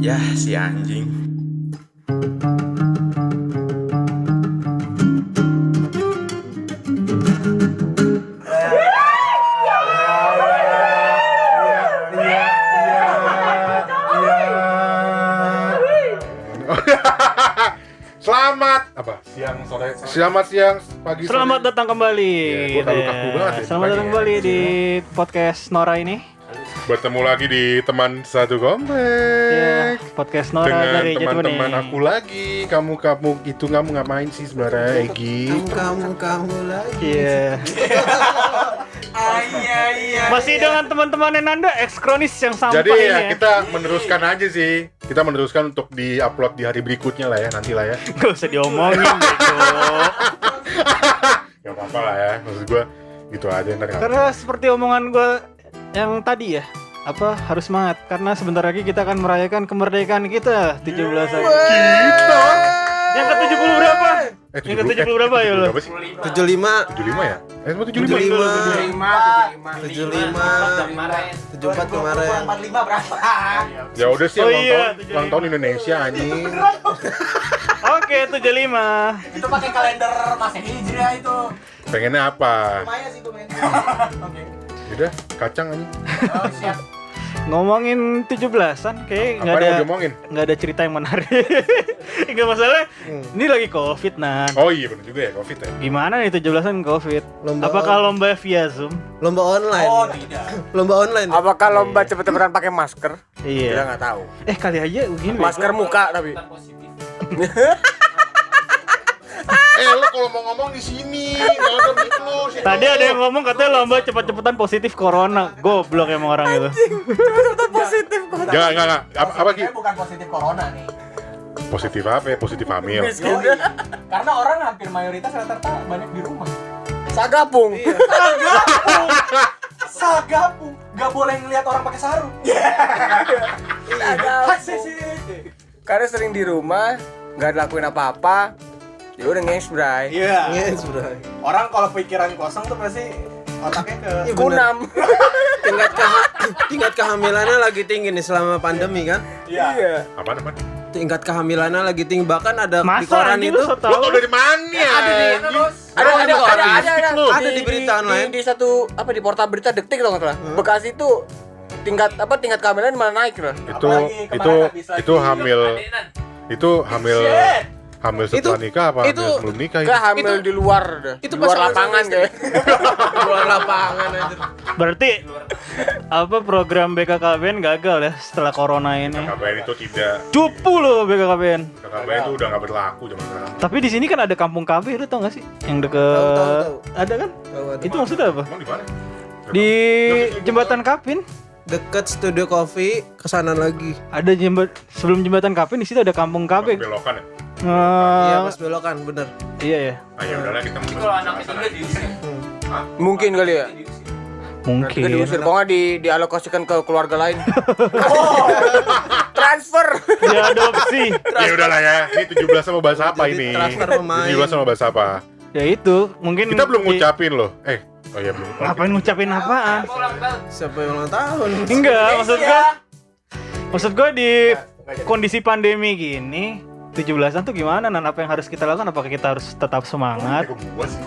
Yah, si anjing. Selamat siang, pagi, Selamat sore. datang kembali. Ya, gua kaku banget ya, Selamat datang kembali di podcast Nora ini. Bertemu lagi di teman satu komplek. Ya, podcast Nora Dengan dari teman-teman Jatibening. aku lagi. Kamu itu kamu ngapain sih sebenarnya, Egi? Kamu lagi. Iya. Masih dengan teman-teman Nanda ekskronis yang sampah Jadi ini ya ya. kita meneruskan aja sih. Kita meneruskan untuk di-upload di hari berikutnya lah ya, nanti lah ya. Gak usah diomongin bego. Gak apa-apa lah ya, maksud gua gitu aja ntar. Karena seperti omongan gue yang tadi ya, harus semangat karena sebentar lagi kita akan merayakan kemerdekaan kita 17 Agustus. Kita Yang ke-70 berapa? Yang ke-70 berapa ya lo? Berapa sih? 75 75 ya? Emang 75? 74 kemarin. 45 berapa? Ya udah sih Oh ulang iya, tahun, ulang tahun Indonesia anjing. Oke, 75. Itu pakai kalender Masehi Hijriah itu. Pengennya apa? Lumayan sih gue main. Oke. Udah, kacang anjing. Oh, siap. Ngomongin 17-an kayak Apa yang mau diomongin? nggak ada cerita yang menarik. Enggak masalah. Ini lagi Covid Oh iya benar juga ya, Covid ya. Gimana nih 17-an Covid? Lomba Apakah lomba via Zoom? Lomba online. Oh, tidak. Lomba online. Apakah lomba cepet-cepetan pakai masker? Kita Iya. nggak tahu. Kali aja begini. Masker muka tapi. Lo kalau mau ngomong di sini, nggak ada mic lo. Tadi ada yang ngomong katanya lomba cepet-cepetan positif corona. Goblok emang orang itu. Positif kok. Enggak. Apa Ki? Sebenarnya bukan positif corona nih. Positif apa ya? Positif hamil. Yoi. Karena orang hampir mayoritas rata-rata banyak di rumah. Sagapung. Sagapung. Gak boleh ngeliat orang pakai sarung. Sagapung. Karena sering di rumah, nggak lakuin apa-apa. Ya udah ngesbray. Iya. Yes, bro. Orang kalau pikiran kosong tuh pasti otaknya ke Kunam. Tingkat kehamilannya lagi tinggi nih selama pandemi kan? Iya. Apaan? Tingkat kehamilannya lagi tinggi, bahkan ada di Masa koran anjing itu. lu so Lo tau? tau dari mana? Ada di Ada di berita online. Di satu di portal berita Detik tau nggak salah. Bekasi itu tingkat kehamilan malah naik lah. Itu hamil. Itu hamil. Hamil setelah nikah apa itu- hamil sebelum nikah? Enggak hamil Itu- di luar dah. itu Di luar pasangan lapangan sama kayak. Luar lapangan aja. Berarti program BKKBN gagal ya setelah corona ini. KKBN itu tidak. Cupu lo BKKBN. KKBN itu udah nggak berlaku zaman sekarang. Tapi di sini kan ada kampung KB, lu tau gak sih? Yang deket Tahu. ada kan? Tahu ada. Itu maksudnya apa? Emang di mana? Di jembatan Kapin. Dekat Studio Coffee kesana lagi. Ada sebelum jembatan Kapin di situ ada kampung KB. Belokan ya? Iya, pas belokan, bener. Iya ya. Ayo udahlah kita mau. Kalau anak itu udah diusir. Mungkin kali ya. Kita Mungkin. diusir, kok nggak dialokasikan ke keluarga lain. Transfer. Diadopsi. Ya udahlah ya. Ini 17 mau bahas apa Jadi ini? transfer pemain. 17 mau bahas apa? Ya itu, mungkin Kita belum ngucapin loh. Oh iya belum. Ngapain ngucapin apaan? Siapa yang ulang tahun? Enggak, maksud gua di kondisi pandemi gini 17-an tuh gimana? Nan, apa yang harus kita lakukan? Apakah kita harus tetap semangat? Ke gua sih.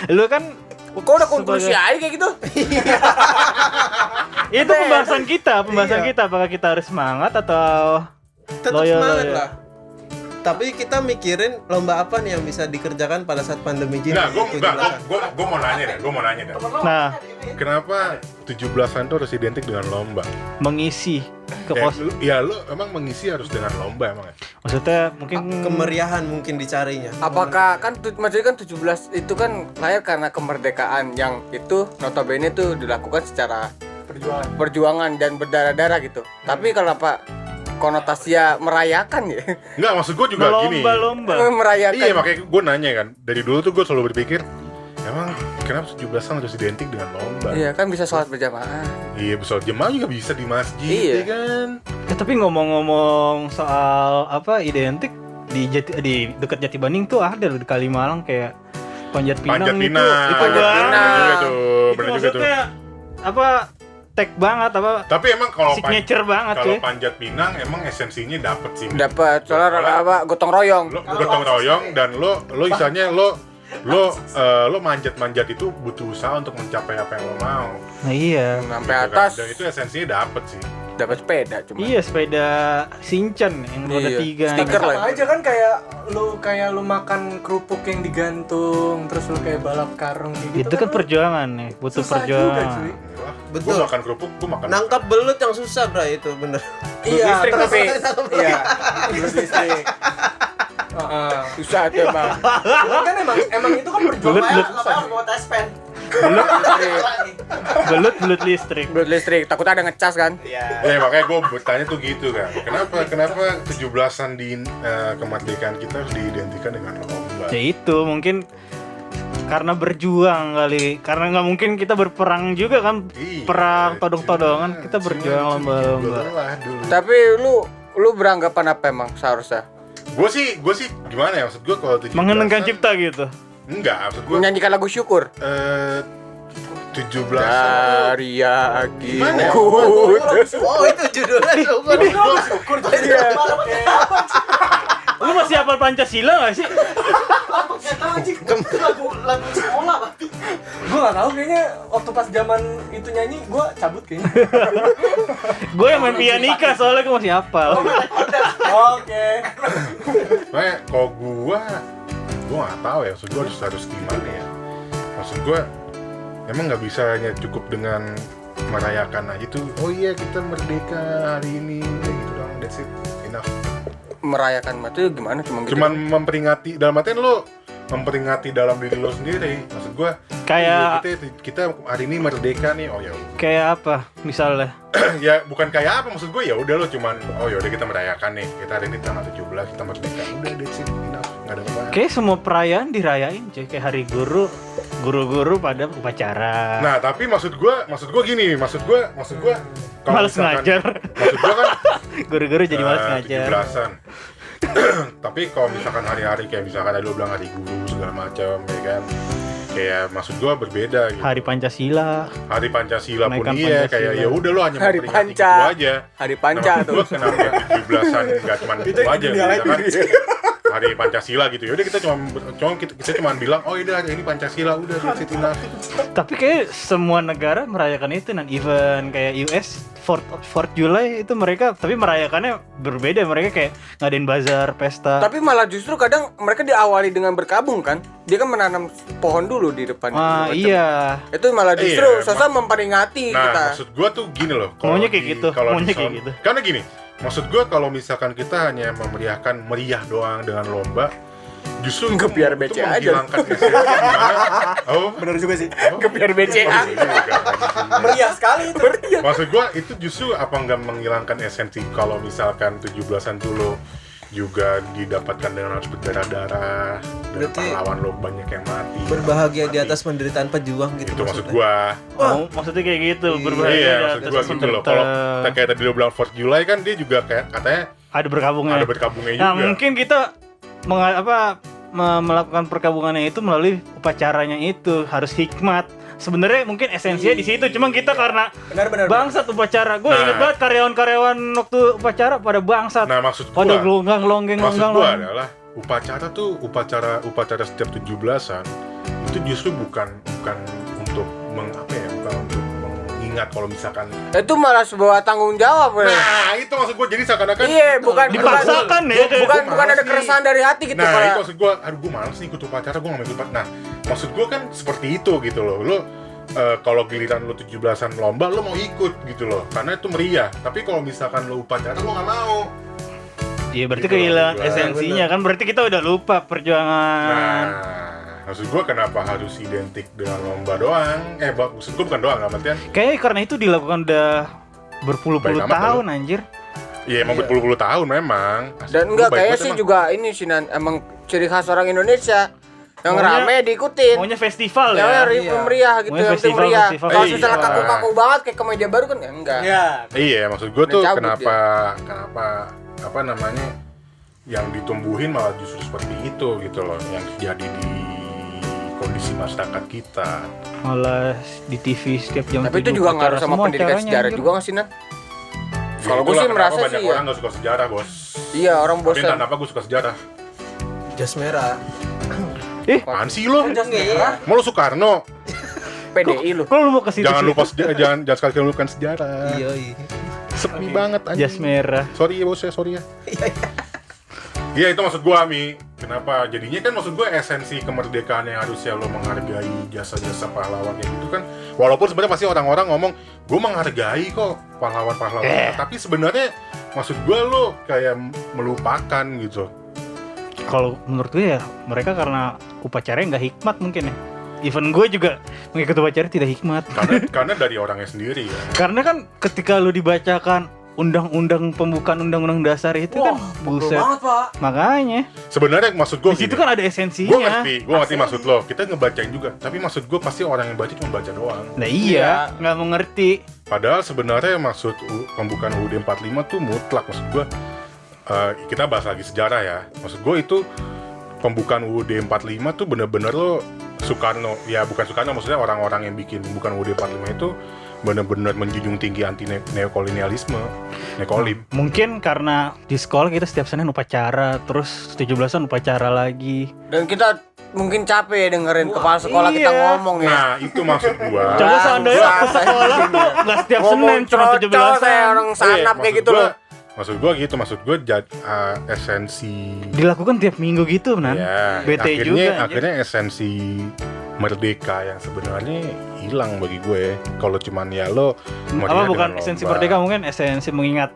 Lu kan Kok udah konklusi aja kayak gitu? itu pembahasan kita, apakah kita harus semangat atau Tetap loyal, semangat loyal. lah. Tapi kita mikirin lomba apa nih yang bisa dikerjakan pada saat pandemi gini. Enggak, 17-an. gue mau nanya deh. Nah, Kenapa 17-an itu harus identik dengan lomba? mengisi ke Ya, pos. lu emang mengisi harus dengan lomba emang ya? Maksudnya mungkin Kemeriahan mungkin dicarinya. Apakah kan maksudnya kan 17 itu kan lahir karena kemerdekaan yang itu notabene tuh dilakukan secara perjuangan dan berdarah-darah gitu. Tapi kenapa konotasinya merayakan ya? Enggak, maksud gue juga gini. lomba-lomba. Merayakan. Iya, makanya gue nanya kan. Dari dulu tuh gue selalu berpikir, emang kenapa 17-an harus identik dengan lomba? Iya kan bisa sholat berjamaah. Iya, sholat jemaah juga bisa di masjid, Iya. ya kan? Tapi ngomong-ngomong soal identik di dekat Jatibening tuh ada loh di Kalimalang kayak Panjat Pinang Panjat itu. Pinang. Itu Panjat banget. Pinang. Bener juga tuh, Itu bener juga tuh. maksudnya tag banget apa Tapi emang kalau signature banget kalau cuy. Panjat Pinang emang esensinya dapet sih. Dapat soalnya apa gotong royong. Lo gotong royong dan lo istilahnya lo manjat itu butuh usaha untuk mencapai apa yang lo mau. Nah iya. Sampai Gitu kan. atas Dan itu esensinya dapet sih. dapat sepeda cuma. Iya sepeda Shinchan yang roda Iya. 3. Stiker lah. Sama aja kan kayak lu makan kerupuk yang digantung, terus lu kayak balap karung gitu. Itu kan perjuangan nih, butuh susah juga, perjuangan. cuy. Betul. Gue makan kerupuk, gue makan. Nangkap belut yang susah, bro, itu bener. Iya, Listrik terus tapi. iya, terus listrik. Susah tuh emang. Cuman kan emang itu kan perjuangan. Belut. Susah. Mau tes pen. Belut listrik. Buat listrik, takut ada ngecas kan? Ya makanya gue bertanya tuh gitu kan. Kenapa 17-an di kemerdekaan kita harus diidentikan dengan lomba? Ya itu mungkin karena berjuang kali, karena nggak mungkin kita berperang juga kan, Iya, perang todong-todongan, kita cuma berjuang lomba-lomba. lelah dulu. Tapi lu beranggapan apa emang seharusnya? Gue sih gimana ya, maksud gue kalau 17-an Mengenangkan cipta gitu. enggak, maksud gue Menyanyikan lagu syukur. 17-an Dari Gimana ya? aku. Oh, itu judulnya syukur. Lu masih hafal Pancasila nggak sih? Lagu sekolah, Pak. Gue nggak tahu kayaknya waktu pas zaman itu nyanyi gue cabut kayaknya. Gue yang main pianika soalnya gue masih hafal. Oke. Makanya kalau gue nggak tahu ya, maksud gue harus gimana ya? Maksud gue emang nggak bisa hanya cukup dengan merayakan aja tuh. Oh iya kita merdeka hari ini, kayak gitu doang. That's it, enough. Merayakan itu gimana cuma gitu? Cuman memperingati, dalam artian lo memperingati dalam diri lo sendiri. Maksud gue Kayak kita hari ini merdeka nih. Oh ya kayak apa misalnya? ya bukan kayak apa, maksud gue ya udah lo cuman oh ya udah kita merayakan nih, kita hari ini tanggal 17 kita merdeka, udah that's it, enough, nggak ada apa-apa. Kayak semua perayaan dirayain cuy, kayak hari guru-guru pada upacara. Nah tapi maksud gue gini, maksud gue kalau Males ngajar. maksud gue kan Guru-guru jadi malas ngajar. 17-an. Tapi kalau misalkan hari-hari kayak misalkan tadi lo bilang hari guru segala macam ya kan, kayak maksud gue berbeda gitu. Hari Pancasila. Hari Pancasila pun Kenaikan iya, Pancasila. kayak ya udah lo hanya Hari memperingati Panca. gitu aja. Hari Panca Nah, maksud tuh. gua kenapa 17-an nggak cuma gitu aja gitu kan. Hari Pancasila gitu. Yaudah kita cuma bilang oh iya hari ini Pancasila, udah that's it, enough. Tapi kayak semua negara merayakan itu, dan even kayak US 4 July itu mereka tapi merayakannya berbeda, mereka kayak ngadain bazar, pesta. Tapi malah justru kadang mereka diawali dengan berkabung kan? Dia kan menanam pohon dulu di depan. Iya. Itu malah justru Iya, sosok memperingati Nah, kita. maksud gua tuh gini loh. kalau Maunya kayak di- gitu, kalau maunya di kayak sound- gitu. Karena gini, maksud gua kalau misalkan kita hanya memeriahkan meriah doang dengan lomba, justru Nggak, itu- biar itu BCA aja. menghilangkan esensi gimana. Oh, Bener juga sih. Kebiar BCA. Meriah sekali itu. Maksud gua itu justru apa nggak menghilangkan esensi kalau misalkan 17-an dulu juga didapatkan dengan harus berdarah-darah dan Berarti- pahlawan lo banyak yang mati. Berbahagia di Mati. atas penderitaan pejuang gitu. Itu maksud gua. Oh, maksudnya kayak gitu, berbahagia Iya, di maksud atas gua gitu loh. Kalau kayak tadi lo bilang 4 July kan dia juga kayak katanya ada berkabungnya. ada berkabungnya Nah, juga. mungkin kita melakukan perkabungannya itu melalui upacaranya itu harus hikmat. Sebenarnya mungkin esensinya di situ, cuma kita karena Benar. bangsat upacara. Gue Nah. inget banget karyawan-karyawan waktu upacara pada bangsat. Nah, maksud Pada gua gelonggang. adalah upacara tuh upacara setiap 17-an itu justru bukan untuk bukan untuk mengingat kalau misalkan Itu malah sebuah tanggung jawab. nah itu maksud gua, jadi seakan-akan Iya, bukan Dipaksakan ya, kayak bukan gua males ada nih. keresahan dari hati gitu. nah Pak. itu maksud gua, aduh gua males nih ikut upacara, gua gak mau ikut upacara. Nah maksud gua kan seperti itu gitu loh. Lo kalau giliran lo 17-an lomba lo mau ikut gitu loh karena itu meriah, tapi kalau misalkan lo upacara lo gak mau. Iya, berarti Gitu loh, kehilangan gua. esensinya kan, berarti kita udah lupa perjuangan. Nah, maksud gua kenapa harus identik dengan lomba doang? Maksud gua bukan doang, nggak artian. Kayaknya karena itu dilakukan udah berpuluh-puluh Baik amat, tahun anjir. Iya, emang berpuluh-puluh tahun memang. Dan Gua enggak baik kayaknya banget sih emang. juga ini sih Nan, emang ciri khas orang Indonesia yang Maunya- rame diikutin. Maunya festival Ya, ya. ribu meriah gitu, Maunya yang penting festival, meriah. festival. Kalau Iya. misalnya kaku-kaku banget kayak kemeja baru kan ya enggak. Ya. Iya, maksud gua tuh Cabut kenapa apa namanya yang ditumbuhin malah justru seperti itu gitu loh, yang jadi di kondisi masyarakat kita. Malah di TV setiap jam Tapi itu 7 juga upacara ngaruh sama semua pendidikan acaranya, sejarah anjir. juga nggak sih, Nan? Ya, Kalau gue itulah sih kenapa merasa banyak sih ya. orang nggak suka sejarah, bos. Iya, orang Tapi bosan. kenapa gue suka sejarah? Jas merah. Apaan sih lo? Jas merah. Mau lo Soekarno? PDI lu. Kalau lu mau ke situ Jangan sih, lupa jangan sekali-kali lupakan sejarah. Iya. Sepi banget anjing. jas merah. Sorry ya bos ya, sorry ya. Iya itu maksud gua Mi. Kenapa? Jadinya kan maksud gua esensi kemerdekaan yang harusnya lo menghargai jasa-jasa pahlawan kayak gitu kan. Walaupun sebenarnya pasti orang-orang ngomong gua menghargai kok pahlawan-pahlawan. Tapi sebenarnya maksud gua lo kayak melupakan gitu. Kalau menurut gue ya mereka karena upacaranya nggak hikmat mungkin ya. Even gue juga mengikuti upacara tidak hikmat. Karena dari orangnya sendiri ya. Karena kan ketika lu dibacakan undang-undang pembukaan undang-undang dasar itu kan Betul buset. banget, Pak. Makanya Sebenarnya maksud gua di situ gini. kan ada Gue esensinya. ngerti maksud lo. Kita ngebacain juga. Tapi maksud gue pasti orang yang baca cuma baca doang. Nah iya, nggak mengerti. Padahal sebenarnya maksud pembukaan UUD 45 tuh mutlak. Maksud gue kita bahas lagi sejarah ya. Maksud gue itu pembukaan UUD 45 tuh bener-bener lo Soekarno, ya bukan Soekarno, maksudnya orang-orang yang bikin pembukaan UUD 45 itu bener-bener menjunjung tinggi anti neokolonialisme, nekolim. Mungkin karena di sekolah kita setiap Senin upacara, terus 17-an upacara lagi. Dan kita mungkin capek ya dengerin kepala sekolah iya. kita ngomong ya. Nah itu maksud gua. Coba seandainya waktu sekolah tuh nggak setiap Senin, cuma Ngomong cerocol kayak 17-an. orang sanap kayak gitu loh. Maksud gua esensi. Dilakukan tiap minggu gitu, Nan. Ya, Bete juga, anjir. akhirnya esensi merdeka yang sebenarnya hilang bagi gue. Kalau cuman ya lo Apa meriah bukan dengan esensi lomba. merdeka, mungkin esensi mengingat.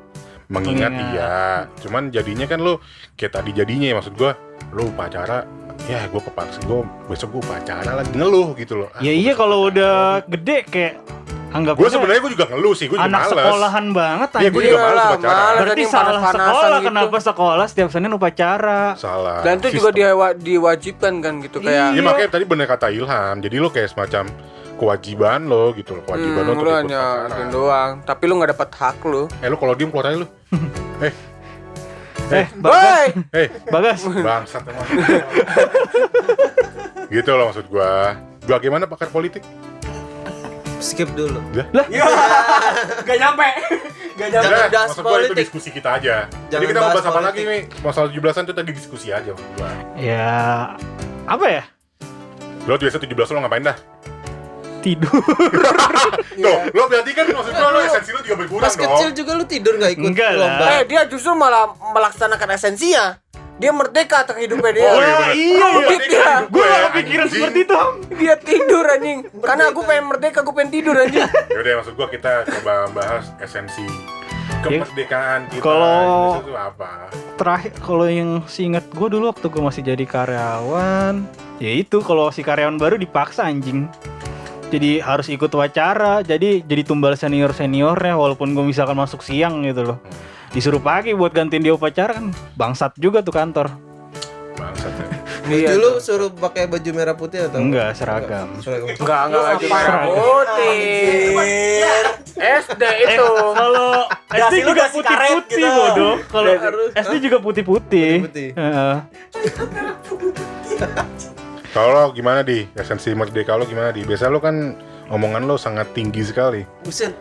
Mengingat iya, cuman jadinya kan lo kayak tadi jadinya ya, maksud gue lo upacara, ya gue kepaksa gue besok gue upacara lagi ngeluh gitu loh. Ya iya kalau udah gede kayak anggap gue sebenarnya gue juga ngeluh sih, gue juga anak males. sekolahan banget Iya, gue anjir. juga males Iyalah, upacara. males. Berarti anjing, salah panas-panasan sekolah gitu. kenapa sekolah setiap Senin upacara. Salah. Dan itu juga sistem. diwajibkan kan gitu kayak. Iya makanya tadi bener kata Ilham, jadi lo kayak semacam kewajiban lo gitu loh, kewajiban lo untuk lu ikut hanya upacara. doang, tapi lu nggak dapat hak lu. Lo kalau diem keluar aja lo. Bagas, Woi, Bagas. Bangsat emang. Gitu loh maksud gua. Bagaimana pakar politik? Skip dulu. Gak nyampe. Gak nyampe. Jangan Udah, bahas maksud gua itu politik. diskusi kita aja. Jangan Jadi kita mau bahas bahas apa lagi politik. nih? Masalah 17-an itu tadi diskusi aja maksud gua. Ya apa ya? Lo biasa 17 lo ngapain dah? Tidur. Tuh, lo berarti kan maksud gua lo esensi lo juga berkurang Pas dong. kecil juga lu tidur nggak ikut Enggak lah. lomba. dia justru malah melaksanakan esensinya. Dia merdeka atas hidupnya dia. Oh, iya bener. iya. Lo berarti Iya. kan Gue gak ya, kepikiran anjing. seperti itu. Ham. Dia tidur anjing. Karena gue pengen merdeka, gue pengen tidur anjing. Yaudah maksud gua kita coba bahas esensi kemerdekaan kita. kalau- Itu apa? Terakhir kalau yang seingat gue dulu waktu gue masih jadi karyawan, ya itu kalau si karyawan baru dipaksa anjing. Jadi harus ikut upacara, jadi tumbal seniornya walaupun gue misalkan masuk siang gitu loh. Disuruh pagi buat gantiin dia upacara kan bangsat juga tuh kantor. Bangsat ya. Iya. Dulu suruh pakai baju merah putih atau Enggak, seragam. Seragam. Enggak baju merah putih. SD itu. Kalau Dasi SD lu juga dasi karet putih-putih gitu. bodoh. Kalau Harus. SD juga putih-putih. Putih-putih. Heeh. Kalau lo gimana di esensi merdeka lo gimana di? Biasa lo kan omongan lo sangat tinggi sekali. Buset.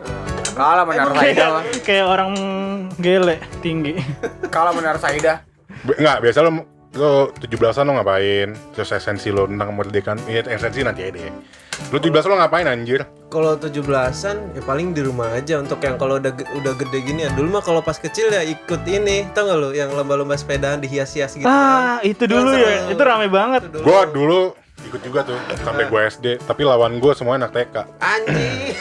Kalah Menar Saida. Kayak orang gele tinggi. Kalah Menar Saida. Enggak, biasa lo 17-an lo ngapain? Terus esensi lo tentang kemerdekaan, ya esensi nanti aja deh. Lo 17 lo ngapain anjir? Kalau 17-an ya paling di rumah aja untuk yang kalau udah gede gini ya. Dulu mah kalau pas kecil ya ikut ini, tau gak lo yang lomba-lomba sepedaan dihias-hias gitu Ah, itu dulu ya. Itu rame banget. Itu dulu. Gua dulu ikut juga tuh sampai gua SD, tapi lawan gua semua anak TK. Anjing.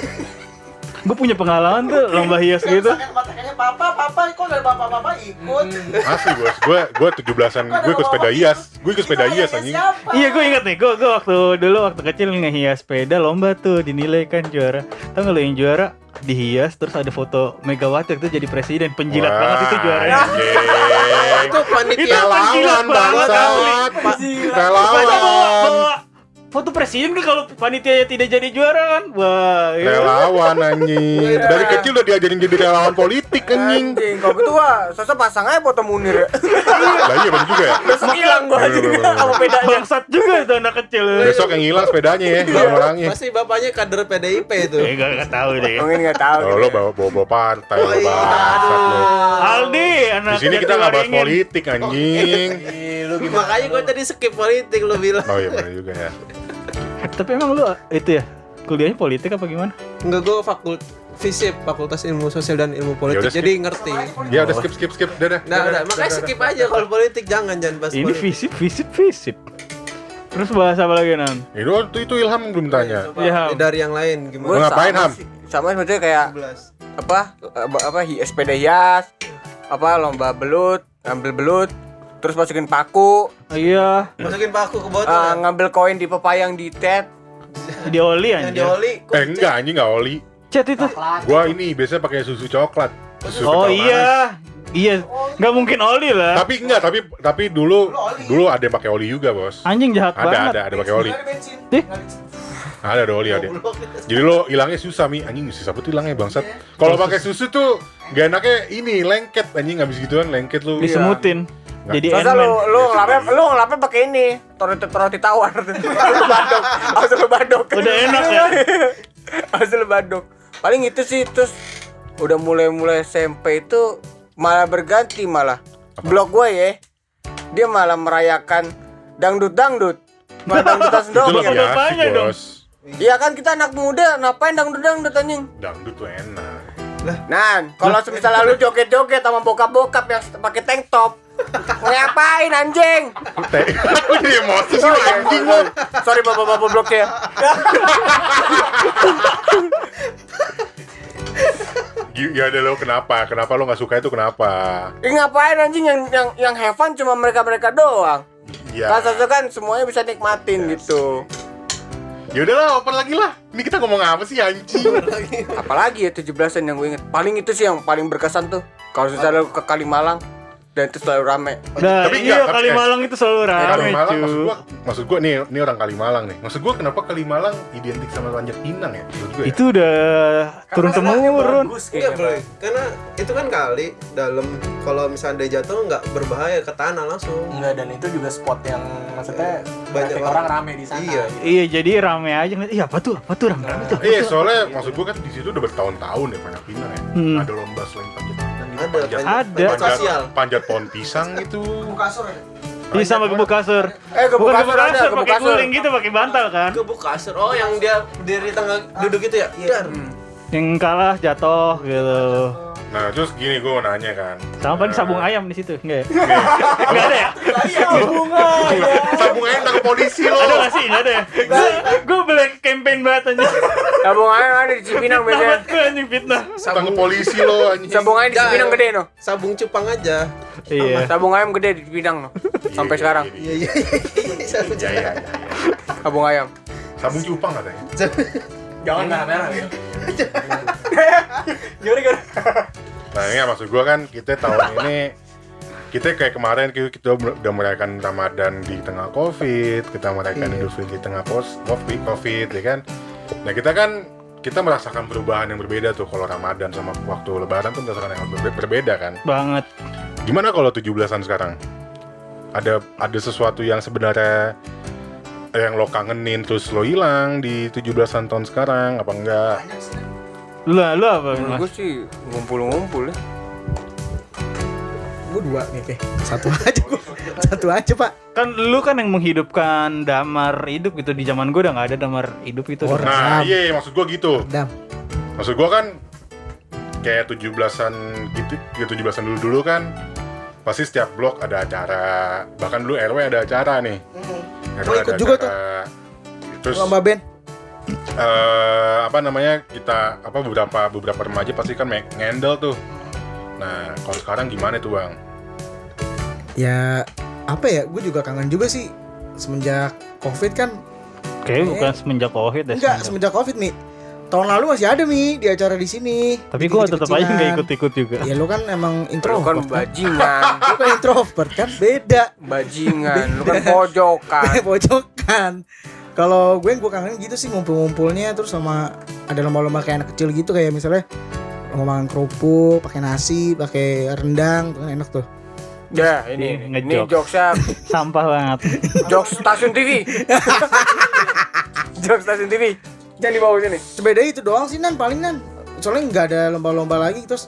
Gue punya pengalaman tuh lomba hias gitu. Makanya papa kok dari papa ikut. Asli bos, gua 17-an, gua ikut sepeda hias. Gua ikut sepeda hias anjing. Iya gue inget nih, gue waktu kecil ngehias sepeda lomba tuh dinilai kan juara. Tau gak lo yang juara dihias terus ada foto Megawati itu jadi presiden, penjilat Wah, banget itu juaranya. anjing. Itu panitia Itu penjilat Relawan banget, bangsat. Masa Relawan. bawa foto presiden kan kalau panitianya tidak jadi juara kan. Wah, iya. Relawan anjing. Dari kecil udah diajarin jadi relawan politik anjing. Anjing, kalau gitu sosok pasang aja foto Munir ya. Lah iya bener juga ya. Besok hilang gua aja. Apa bedanya? Bangsat juga itu anak kecil. Besok yang hilang sepedanya ya, orangnya. Pasti bapaknya kader PDIP itu. Enggak tahu deh. Mungkin enggak tahu. Oh, lo bawa partai lo iya. bangsat lo. Aldi, anak Di sini kita nggak bahas Jatiwaringin. politik anjing. Makanya gue tadi skip politik lo bilang. Oh iya bener juga ya. Tapi emang lu itu ya kuliahnya politik apa gimana? Enggak, gue FISIP, Fakultas Ilmu Sosial dan Ilmu Politik. Ya udah, Jadi ngerti. Ya udah skip udah. Nah, udah. Makanya skip aja kalau politik, jangan bahas Ini politik. visip. Terus bahas apa lagi Nan? Itu Ilham belum tanya. Coba, Iya. dari yang lain Lu gimana? ngapain Ham? Sama sebenarnya kayak 11. sepeda hias, lomba belut, ngambil belut, terus masukin paku, Iya, Masukin paku ke botol. ya? ngambil koin di pepaya yang di tet. di oli Yang anjir. dioli. Enggak anjing enggak oli. Chat itu. Gua ini biasanya pakai susu coklat. Susu Oh kental manis. iya. Iya, nggak mungkin oli lah. Tapi dulu ada yang pakai oli juga, Bos. Anjing jahat banget. Ada pakai oli. Ih, Ada oli ada. Jadi lo hilangnya susah Mi, anjing susah betul hilangnya bangsat. Kalau pakai susu tuh gak enaknya ini lengket anjing habis gituan lengket lu. disemutin. Jadi Masa Ant-Man. lu ngelapnya pakai ini, roti tawar. Harus lu badok. Udah enak ya. Harus lu badok. Paling itu sih, terus udah mulai SMP itu malah berganti malah. Blok gue ya. Dia malah merayakan dangdut. Malah dangdutan Itu sendok. lebih Apa-apanya asik, dong? Bos. Iya kan kita anak muda, ngapain dangdut anjing? Dangdut tuh enak. Nah, kalau misalnya lu joget-joget sama bokap-bokap yang pakai tank top, ngapain anjing? Aku jadi emosi sih anjing lo. Sorry bapak-bapak blok ya. Ya udah lo kenapa? Kenapa lo nggak suka itu kenapa? Ngapain anjing yang have fun cuma mereka doang. Ya. Kan semuanya bisa nikmatin gitu. Ya udahlah, oper lagi lah. Ini kita ngomong apa sih anjing? Apalagi ya 17-an yang gue inget. Paling itu sih yang paling berkesan tuh. Kalau misalnya lu ke Kalimalang dan itu selalu rame. Nah, Tapi iya enggak, tapi- Kalimalang itu selalu rame, Kalimalang cu. maksud gua nih orang Kalimalang nih. Maksud gua kenapa Kalimalang identik sama Panjat Pinang ya? Menurut gua ya. Itu udah turun temurun. Enggak boleh, karena itu kan kali dalam, kalau misalnya dia jatuh nggak berbahaya ke tanah langsung. Enggak, dan itu juga spot yang maksudnya Banyak banyak orang rame di sana. Iya. Iya, jadi rame aja ngeliat. Iya, apa tuh rame tuh. Iya, soalnya maksud gua kan di situ udah bertahun-tahun ya Panjat Pinang ya. Hmm. Ada lomba selain Panjat Pinang. Ada. Ada. Sosial. Panjat pohon pisang itu. Iya, sama gebuk kasur. Gebuk Bukan kasur gebuk ada, kasur, gebuk pakai kasur. guling gitu, pakai bantal kan. Gebuk kasur. Oh, yang dia berdiri tengah duduk gitu ya? Iya. Yang kalah jatuh gitu. Nah, terus gini gua mau nanya kan. Sama paling sabung ayam di situ, enggak ya? Nih, Enggak ada ya? sabung ayam tangkap polisi lo. Ada nggak sih? Enggak ada ya? Gue black campaign banget anjing. Sabung ayam ada di Cipinang Fitnah biasanya. banget gue anjing fitnah. Tangkap polisi lo anjing. Sabung ayam di Cipinang gede no. Sabung cupang aja. Iya. Sabung ayam gede di Cipinang no. Sampai sekarang. Iya. Sabung Iya, iya, iya. Sabung ayam. Sabung cupang katanya. Jangan merah-merah ya. Nah, ini maksud gua kan kita tahun ini kita kayak kemarin kita udah merayakan Ramadan di tengah Covid, kita merayakan Idul Fitri di tengah Covid ya kan. Nah, kita merasakan perubahan yang berbeda tuh kalau Ramadan sama waktu Lebaran tuh merasakan yang berbeda kan. Banget. Gimana kalau 17-an sekarang? Ada sesuatu yang sebenarnya yang lo kangenin terus lo hilang di 17-an tahun sekarang apa enggak? Lu apa, Menurut Mas? gue sih ngumpul-ngumpul ya. Gue 2 nih, Teh. Satu aja, Pak. Kan lu kan yang menghidupkan damar hidup gitu. Di zaman gue udah nggak ada damar hidup itu. Oh, Nah, iya maksud gua gitu. Dam. Maksud gua kan kayak 17-an gitu, ya 17-an dulu kan pasti setiap blok ada acara. Bahkan dulu RW ada acara nih. RW Oh, ikut ada juga acara. Terus Lomba band. apa namanya? Kita beberapa remaja pasti kan ngendel tuh. Nah, kalau sekarang gimana tuh, Bang? Ya, apa ya? Gue juga kangen juga sih semenjak Covid kan. Kayaknya bukan semenjak Covid deh. Enggak, semenjak Covid, Mi. Tahun lalu masih ada, Mi, di acara di sini. Tapi gue tetap aja nggak ikut-ikut juga. Ya lu kan emang Lu kan introvert. bajingan. Lu kan introvert kan beda. Bajingan, lu kan pojokan. Pojokan. Kalau gue kangen gitu sih ngumpul-ngumpulnya, terus sama ada lomba-lomba kayak anak kecil gitu, kayak misalnya lomba makan kerupuk, pakai nasi, pakai rendang, tuh kan enak tuh. Ya, ini Ngejokes. jokesnya Sampah banget. jokes stasiun TV. Jokes stasiun TV. Jangan dibawa sini. Sepeda itu doang sih Nan, paling Nan. Soalnya nggak ada lomba-lomba lagi, terus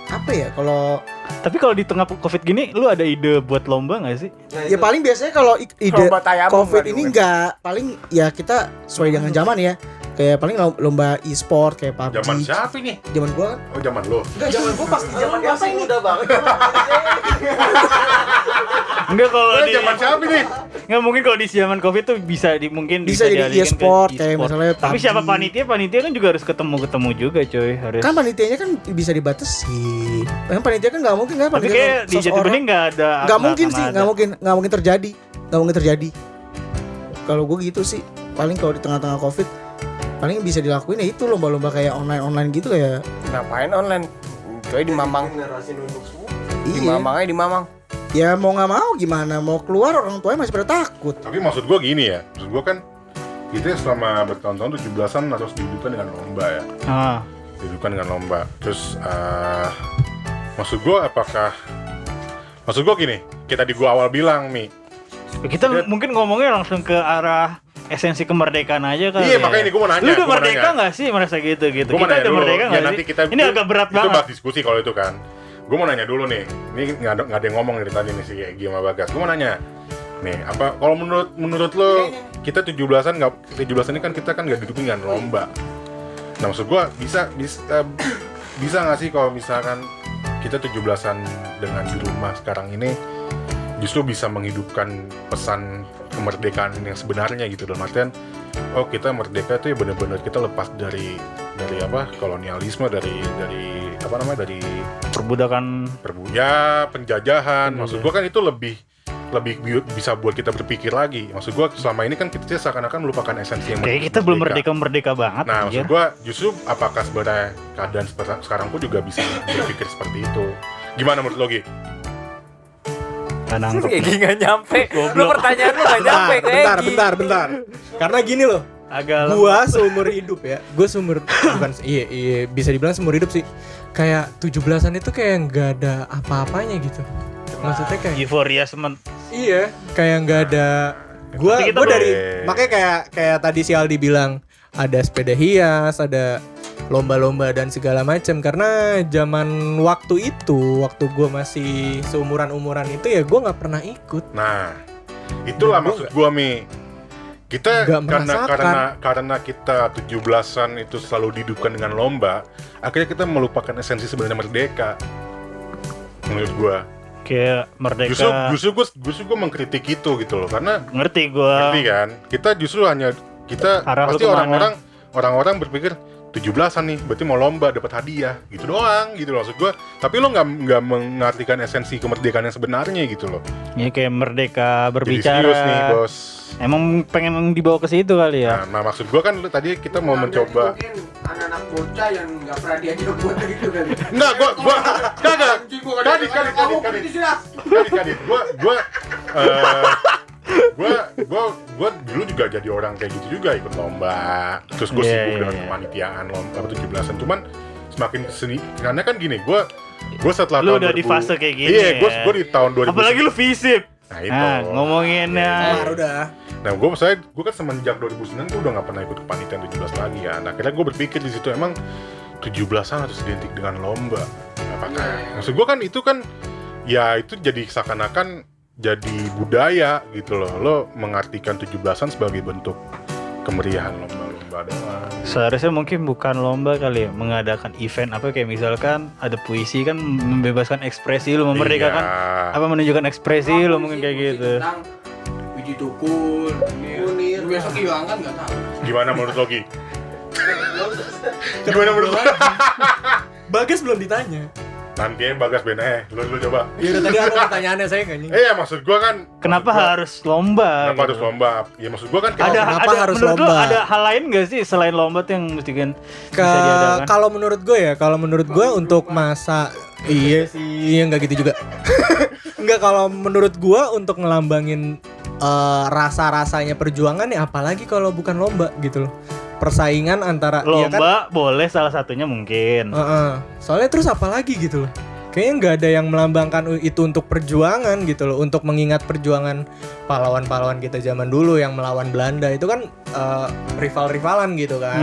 apa ya kalau Tapi kalau di tengah Covid gini, lu ada ide buat lomba nggak sih? ya paling biasanya kalau ide Lomba tayamum Covid kan ini dulu. enggak, paling ya kita sesuai dengan zaman ya. Kayak paling lomba e-sport kayak PUBG. Zaman siapa nih? Zaman gua kan. Oh zaman lo. Enggak, zaman gua pasti zaman apa ini? Udah banget. Enggak kalau di Zaman siapa nih? nggak mungkin kalau di zaman Covid tuh bisa mungkin Bisa jadi dialihkan ke e-sport, kayak e-sport. misalnya Tapi PUBG. siapa panitia kan juga harus ketemu juga coy, harus. Kan panitianya kan bisa dibatasi. Kan panitia kan nggak mungkin kan Tapi panitia kayak di Jati seseorang. Bening nggak ada. Nggak mungkin akan sih, ada. nggak mungkin terjadi. Kalau gue gitu sih, paling kalau di tengah-tengah Covid, paling bisa dilakuin ya itu lomba-lomba kayak online gitu kayak. Ngapain online? Coy di Mamang. Generasi nunduk semua. Di Iya. Mamang aja di Mamang. Ya mau nggak mau gimana, mau keluar orang tuanya masih pada takut. Tapi maksud gue gini ya, maksud gue kan kita selama bertahun-tahun 17-an harus dihidupkan dengan lomba ya, Ah. dihidupkan dengan lomba. Terus maksud gue maksud gue gini, kita di gua awal bilang Mi. Kita Ya. mungkin ngomongnya langsung ke arah esensi kemerdekaan aja kan. Iya, makanya ini gua mau nanya, Lu udah gua mau merdeka nanya. nggak sih merasa gitu? Gua mau Kita nanya udah dulu, merdeka ya nggak nanti sih? kita Ini agak berat itu banget. bahas diskusi kalau itu kan. Gue mau nanya dulu nih, ini nggak ada yang ngomong dari tadi nih si Egy sama Bagas. Gue mau nanya, nih apa kalau menurut lo kita 17-an ini kan kita kan nggak didukung dengan lomba. Nah maksud gue bisa nggak sih kalau misalkan kita 17-an dengan di rumah sekarang ini justru bisa menghidupkan pesan kemerdekaan yang sebenarnya gitu, dalam artian oh kita merdeka itu ya benar-benar kita lepas dari apa kolonialisme, dari apa namanya, dari Perbudakan. penjajahan. Maksud gua kan itu lebih bisa buat kita berpikir lagi. Maksud gua selama ini kan kita seakan-akan melupakan esensi yang Kayak kita belum merdeka banget. Nah anjir. maksud gua justru apakah sebenarnya keadaan seperti sekarang pun juga bisa berpikir seperti itu. Gimana menurut lo Gi? Nggak nangkep. Egy nggak nyampe. Lu pertanyaan lu nggak nyampe ke Egy. Bentar. Karena gini loh, Agak gua seumur hidup ya. Gua bukan iya bisa dibilang seumur hidup sih. Kayak 17-an itu kayak nggak ada apa-apanya gitu. Maksudnya kayak euforia iya, kayak nggak ada. Gua Tapi kita gua belum- dari makanya kayak tadi si Aldi bilang ada sepeda hias, ada lomba-lomba dan segala macam, karena zaman waktu gua masih seumuran-umuran itu ya gua nggak pernah ikut. Nah itulah Dan gua maksud gua Mi. Kita nggak merasakan. karena kita 17-an itu selalu dihidupkan dengan lomba, akhirnya kita melupakan esensi sebenarnya merdeka. Menurut gua. kayak merdeka. Justru gue mengkritik itu gitu loh, karena Ngerti gua. ngerti kan, kita justru kita Arah lu pasti kemana? orang-orang berpikir 17-an nih berarti mau lomba dapat hadiah gitu doang gitu loh maksud gue. Tapi lo nggak mengartikan esensi kemerdekaan yang sebenarnya gitu loh. Ya kayak merdeka Jadi berbicara. serius nih bos. Emang pengen dibawa ke situ kali ya. Nah maksud gue kan tadi kita mau mencoba. Mungkin anak-anak bocah yang nggak pernah diajak buat gitu kali. Enggak, gua kagak. Gua dulu juga jadi orang kayak gitu juga, ikut lomba. Terus gue Iya, sibuk iya, dengan iya. kepanitiaan lomba 17-an. Cuman semakin kesini, karena kan gini, gue setelah Lu tahun udah di fase kayak gini Iya, ya. gue di tahun 2000. Apalagi lu visip. Nah itu. Nah, ngomongin Kelar udah. Nah, gue kan semenjak 2009 gue udah nggak pernah ikut kepanitiaan 17 lagi ya. Nah, akhirnya gue berpikir di situ emang 17-an harus identik dengan lomba. Apakah? Maksud gue kan itu kan ya itu jadi seakan-akan jadi budaya gitu loh. Lo mengartikan 17-an sebagai bentuk kemeriahan lomba-lomba doang. Seharusnya mungkin bukan lomba kali ya, mengadakan event apa kayak misalkan ada puisi kan, membebaskan ekspresi lu, memerdekakan Iya. apa, menunjukkan ekspresi lu mungkin kayak gitu. Tentang biji tukul, Munir. lu besok hilang kan nggak tahu. Gimana menurut lo Gi? Gimana menurut lo? Bagas belum ditanya. Nanti ya Bagas Ben lu coba. Ya udah tadi apa pertanyaannya saya nggak nying. Ya maksud gue kan. Kenapa maksud gua- harus lomba? Kenapa gitu? harus lomba? Ya maksud gue kan Kenapa harus menurut lu lomba? ada hal lain gak sih selain lomba tuh yang mesti kan bisa diadakan? Kalau menurut gue untuk masa iya sih nggak gitu juga. Enggak, kalau menurut gue untuk ngelambangin rasa-rasanya perjuangan ya apalagi kalau bukan lomba gitu loh. Persaingan antara ya kan? Lomba boleh salah satunya mungkin. Soalnya terus apalagi gitu loh. Kayaknya nggak ada yang melambangkan itu untuk perjuangan gitu loh, untuk mengingat perjuangan pahlawan-pahlawan kita zaman dulu yang melawan Belanda itu kan rival-rivalan gitu kan.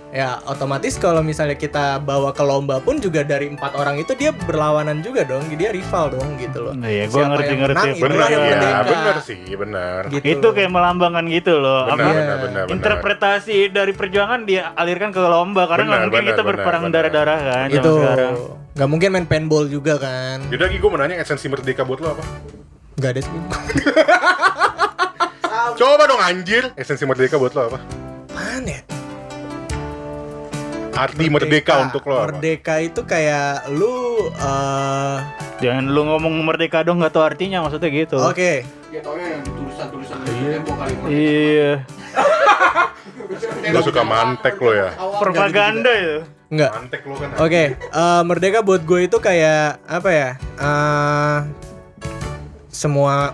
Ya otomatis kalau misalnya kita bawa ke lomba pun juga dari 4 orang itu dia berlawanan juga dong, dia rival dong gitu loh. Iya, gua Siapa ngerti yang ngerti. menang, itulah Bener yang ya, merdeka. bener sih, bener. Gitu Itu loh. kayak melambangkan gitu loh. Bener, Apa bener. interpretasi dari perjuangan dia alirkan ke lomba karena nggak Benar, mungkin kita benar, berperang benar. darah-darah kan zaman Itu sekarang. nggak mungkin main paintball juga kan. Yaudah Gi, gue mau nanya esensi merdeka buat lo apa? Nggak ada sih. Coba dong anjir, esensi merdeka buat lo apa? Apaan ya? Arti merdeka untuk lo apa? Merdeka itu kayak lu Jangan lu ngomong merdeka dong nggak tahu artinya maksudnya gitu. oke. Ya taunya yang tulisan-tulisan di tembok kali. Iya. Lo suka mantek lo ya? Propaganda itu. Enggak. Mantek lo kan. Oke, merdeka buat gue itu kayak apa ya? Semua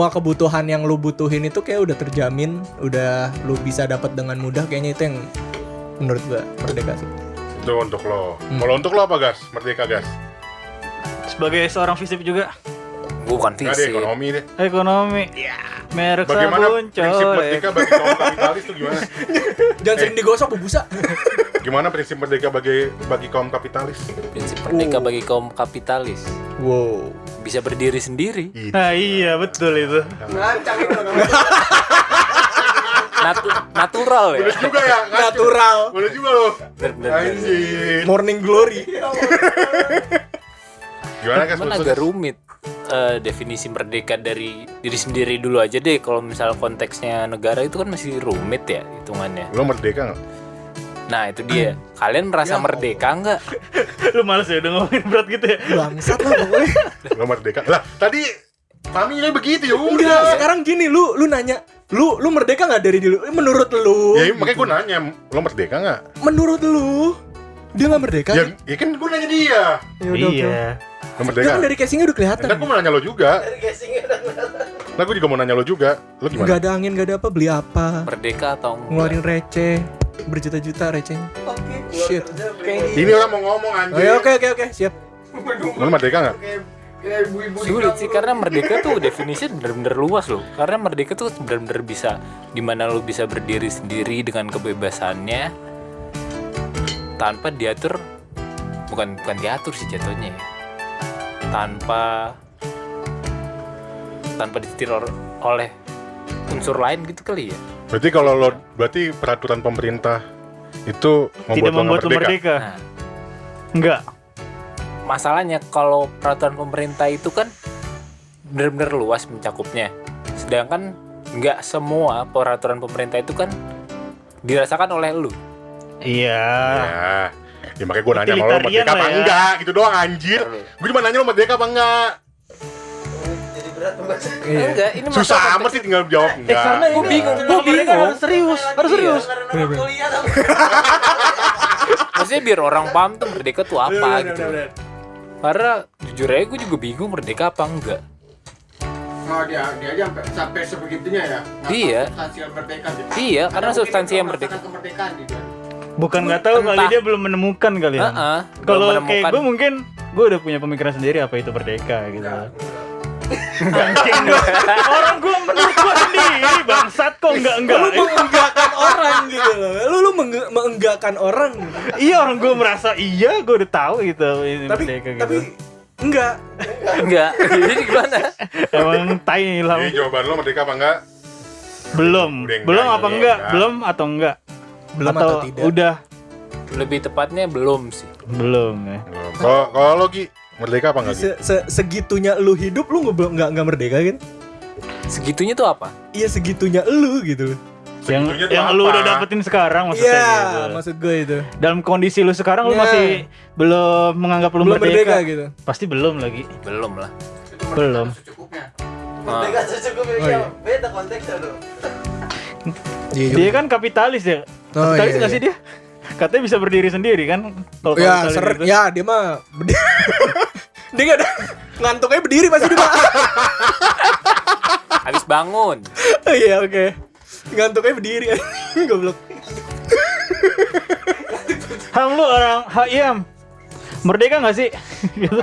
kebutuhan yang lu butuhin itu kayak udah terjamin, udah lu bisa dapat dengan mudah. Kayaknya itu yang menurut gue merdeka sih. Itu untuk lo. Kalau untuk lo apa gas? Merdeka gas? Sebagai seorang fisip juga Bukan Nggak deh, fisik. ekonomi deh. ekonomi. Merek Bagaimana sabun prinsip coy. merdeka bagi kaum kapitalis tuh gimana? Jangan sering digosok bu busa. Gimana prinsip merdeka bagi kaum kapitalis? Prinsip merdeka bagi kaum kapitalis. Wow. Bisa berdiri sendiri. Nah iya betul itu. Natural ya. Boleh juga ya? Kan? Natural. Boleh juga lo. Bener-bener. Anjir. Morning glory. Gimana gas? Cuman agak rumit. Definisi merdeka dari diri sendiri dulu aja deh. Kalau misal konteksnya negara itu kan masih rumit ya hitungannya. Lo merdeka nggak? Nah itu dia. Kalian merasa merdeka nggak? Lu males ya udah ngomongin berat gitu ya. Bangsat lah pokoknya. Lo merdeka? Lah tadi Fahmi begitu ya Enggak, udah. sekarang gini lu nanya, lu merdeka nggak dari dulu? Menurut lu? Ya makanya gue nanya, lo merdeka nggak? Menurut lu? Dia nggak merdeka? Ya, ya kan gue nanya dia. Ya udah, oke. Iya. Lo Dia merdeka? kan dari casingnya udah kelihatan. Ntar gue mau nanya lo juga. Nah gue juga mau nanya lo juga. Lo gimana? Nggak ada angin, nggak ada apa, beli apa? Merdeka atau enggak? Ngeluarin receh, berjuta-juta recehnya. Shit. Ini orang mau ngomong Oh, anjir. ya, oke, siap. Lo merdeka nggak? Sulit sih karena merdeka tuh definisinya bener-bener luas loh. Karena merdeka tuh bener-bener bisa dimana lo bisa berdiri sendiri dengan kebebasannya tanpa diatur, bukan diatur sih jatuhnya ya. Tanpa disetir oleh unsur lain gitu kali ya. Berarti peraturan pemerintah itu Tidak membuat lu merdeka. merdeka. Nah, Enggak. masalahnya kalau peraturan pemerintah itu kan benar-benar luas mencakupnya. Sedangkan nggak semua peraturan pemerintah itu kan dirasakan oleh lu. Iya. Ya makanya gue nanya sama lo Utilitarian merdeka apa lah ya. enggak gitu doang anjir. Gue cuma nanya lo merdeka apa enggak. Enggak, ini Susah amat sih tinggal jawab enggak. gue bingung. Harus serius. Maksudnya biar orang paham tuh merdeka tuh apa gitu. Karena jujur aja gue juga bingung merdeka apa enggak. Oh dia aja sampai sebegitunya ya. Iya. Substansi merdeka gitu. Iya, karena Mungkin substansi belum yang merdeka. merasakan kemerdekaan gitu. Bukan nggak tahu kali Entah. dia belum menemukan kali ya. Heeh. Kalau belum kayak menemukan. gue mungkin gue udah punya pemikiran sendiri apa itu merdeka gitu. Anjing lu. Orang gue menurut gue sendiri bangsat kok enggak. Lu mengenggakkan orang gitu loh. Lu mengenggakkan orang. Iya orang gue merasa iya gue udah tahu gitu ini merdeka gitu. Tapi enggak. Enggak. Jadi gimana? Emang tai lah. Jadi jawaban lo merdeka apa enggak? Belum. Udah enggak, Belum apa belum enggak? enggak. Belum atau enggak? Belum atau tidak? Udah Lebih tepatnya belum sih. belum ya. Kalau lo Gi, merdeka apa enggak Gi? Segitunya lu hidup lu nggak merdeka kan? Segitunya tuh apa? Iya segitunya lu gitu. Segitunya tuh Yang apa? lu udah dapetin sekarang maksudnya Iya, gitu. maksud gue itu. Dalam kondisi lu sekarang lu Iya. masih belum menganggap lu Belum merdeka merdeka. gitu. Pasti belum lagi. Belum lah. Belum. Secukupnya. Ah. iya. Beda konteksnya dong. Dia kan kapitalis ya. Oh, Kapitalis iya, nggak sih dia? Katanya bisa berdiri sendiri kan? Kalau Ya, kapitalis gitu. ya dia mah dia nggak ada ngantuknya berdiri pasti dia mah. Habis bangun. Iya oke. Ngantuknya berdiri. Goblok. Ham lu orang HIM. Merdeka nggak sih? Gitu.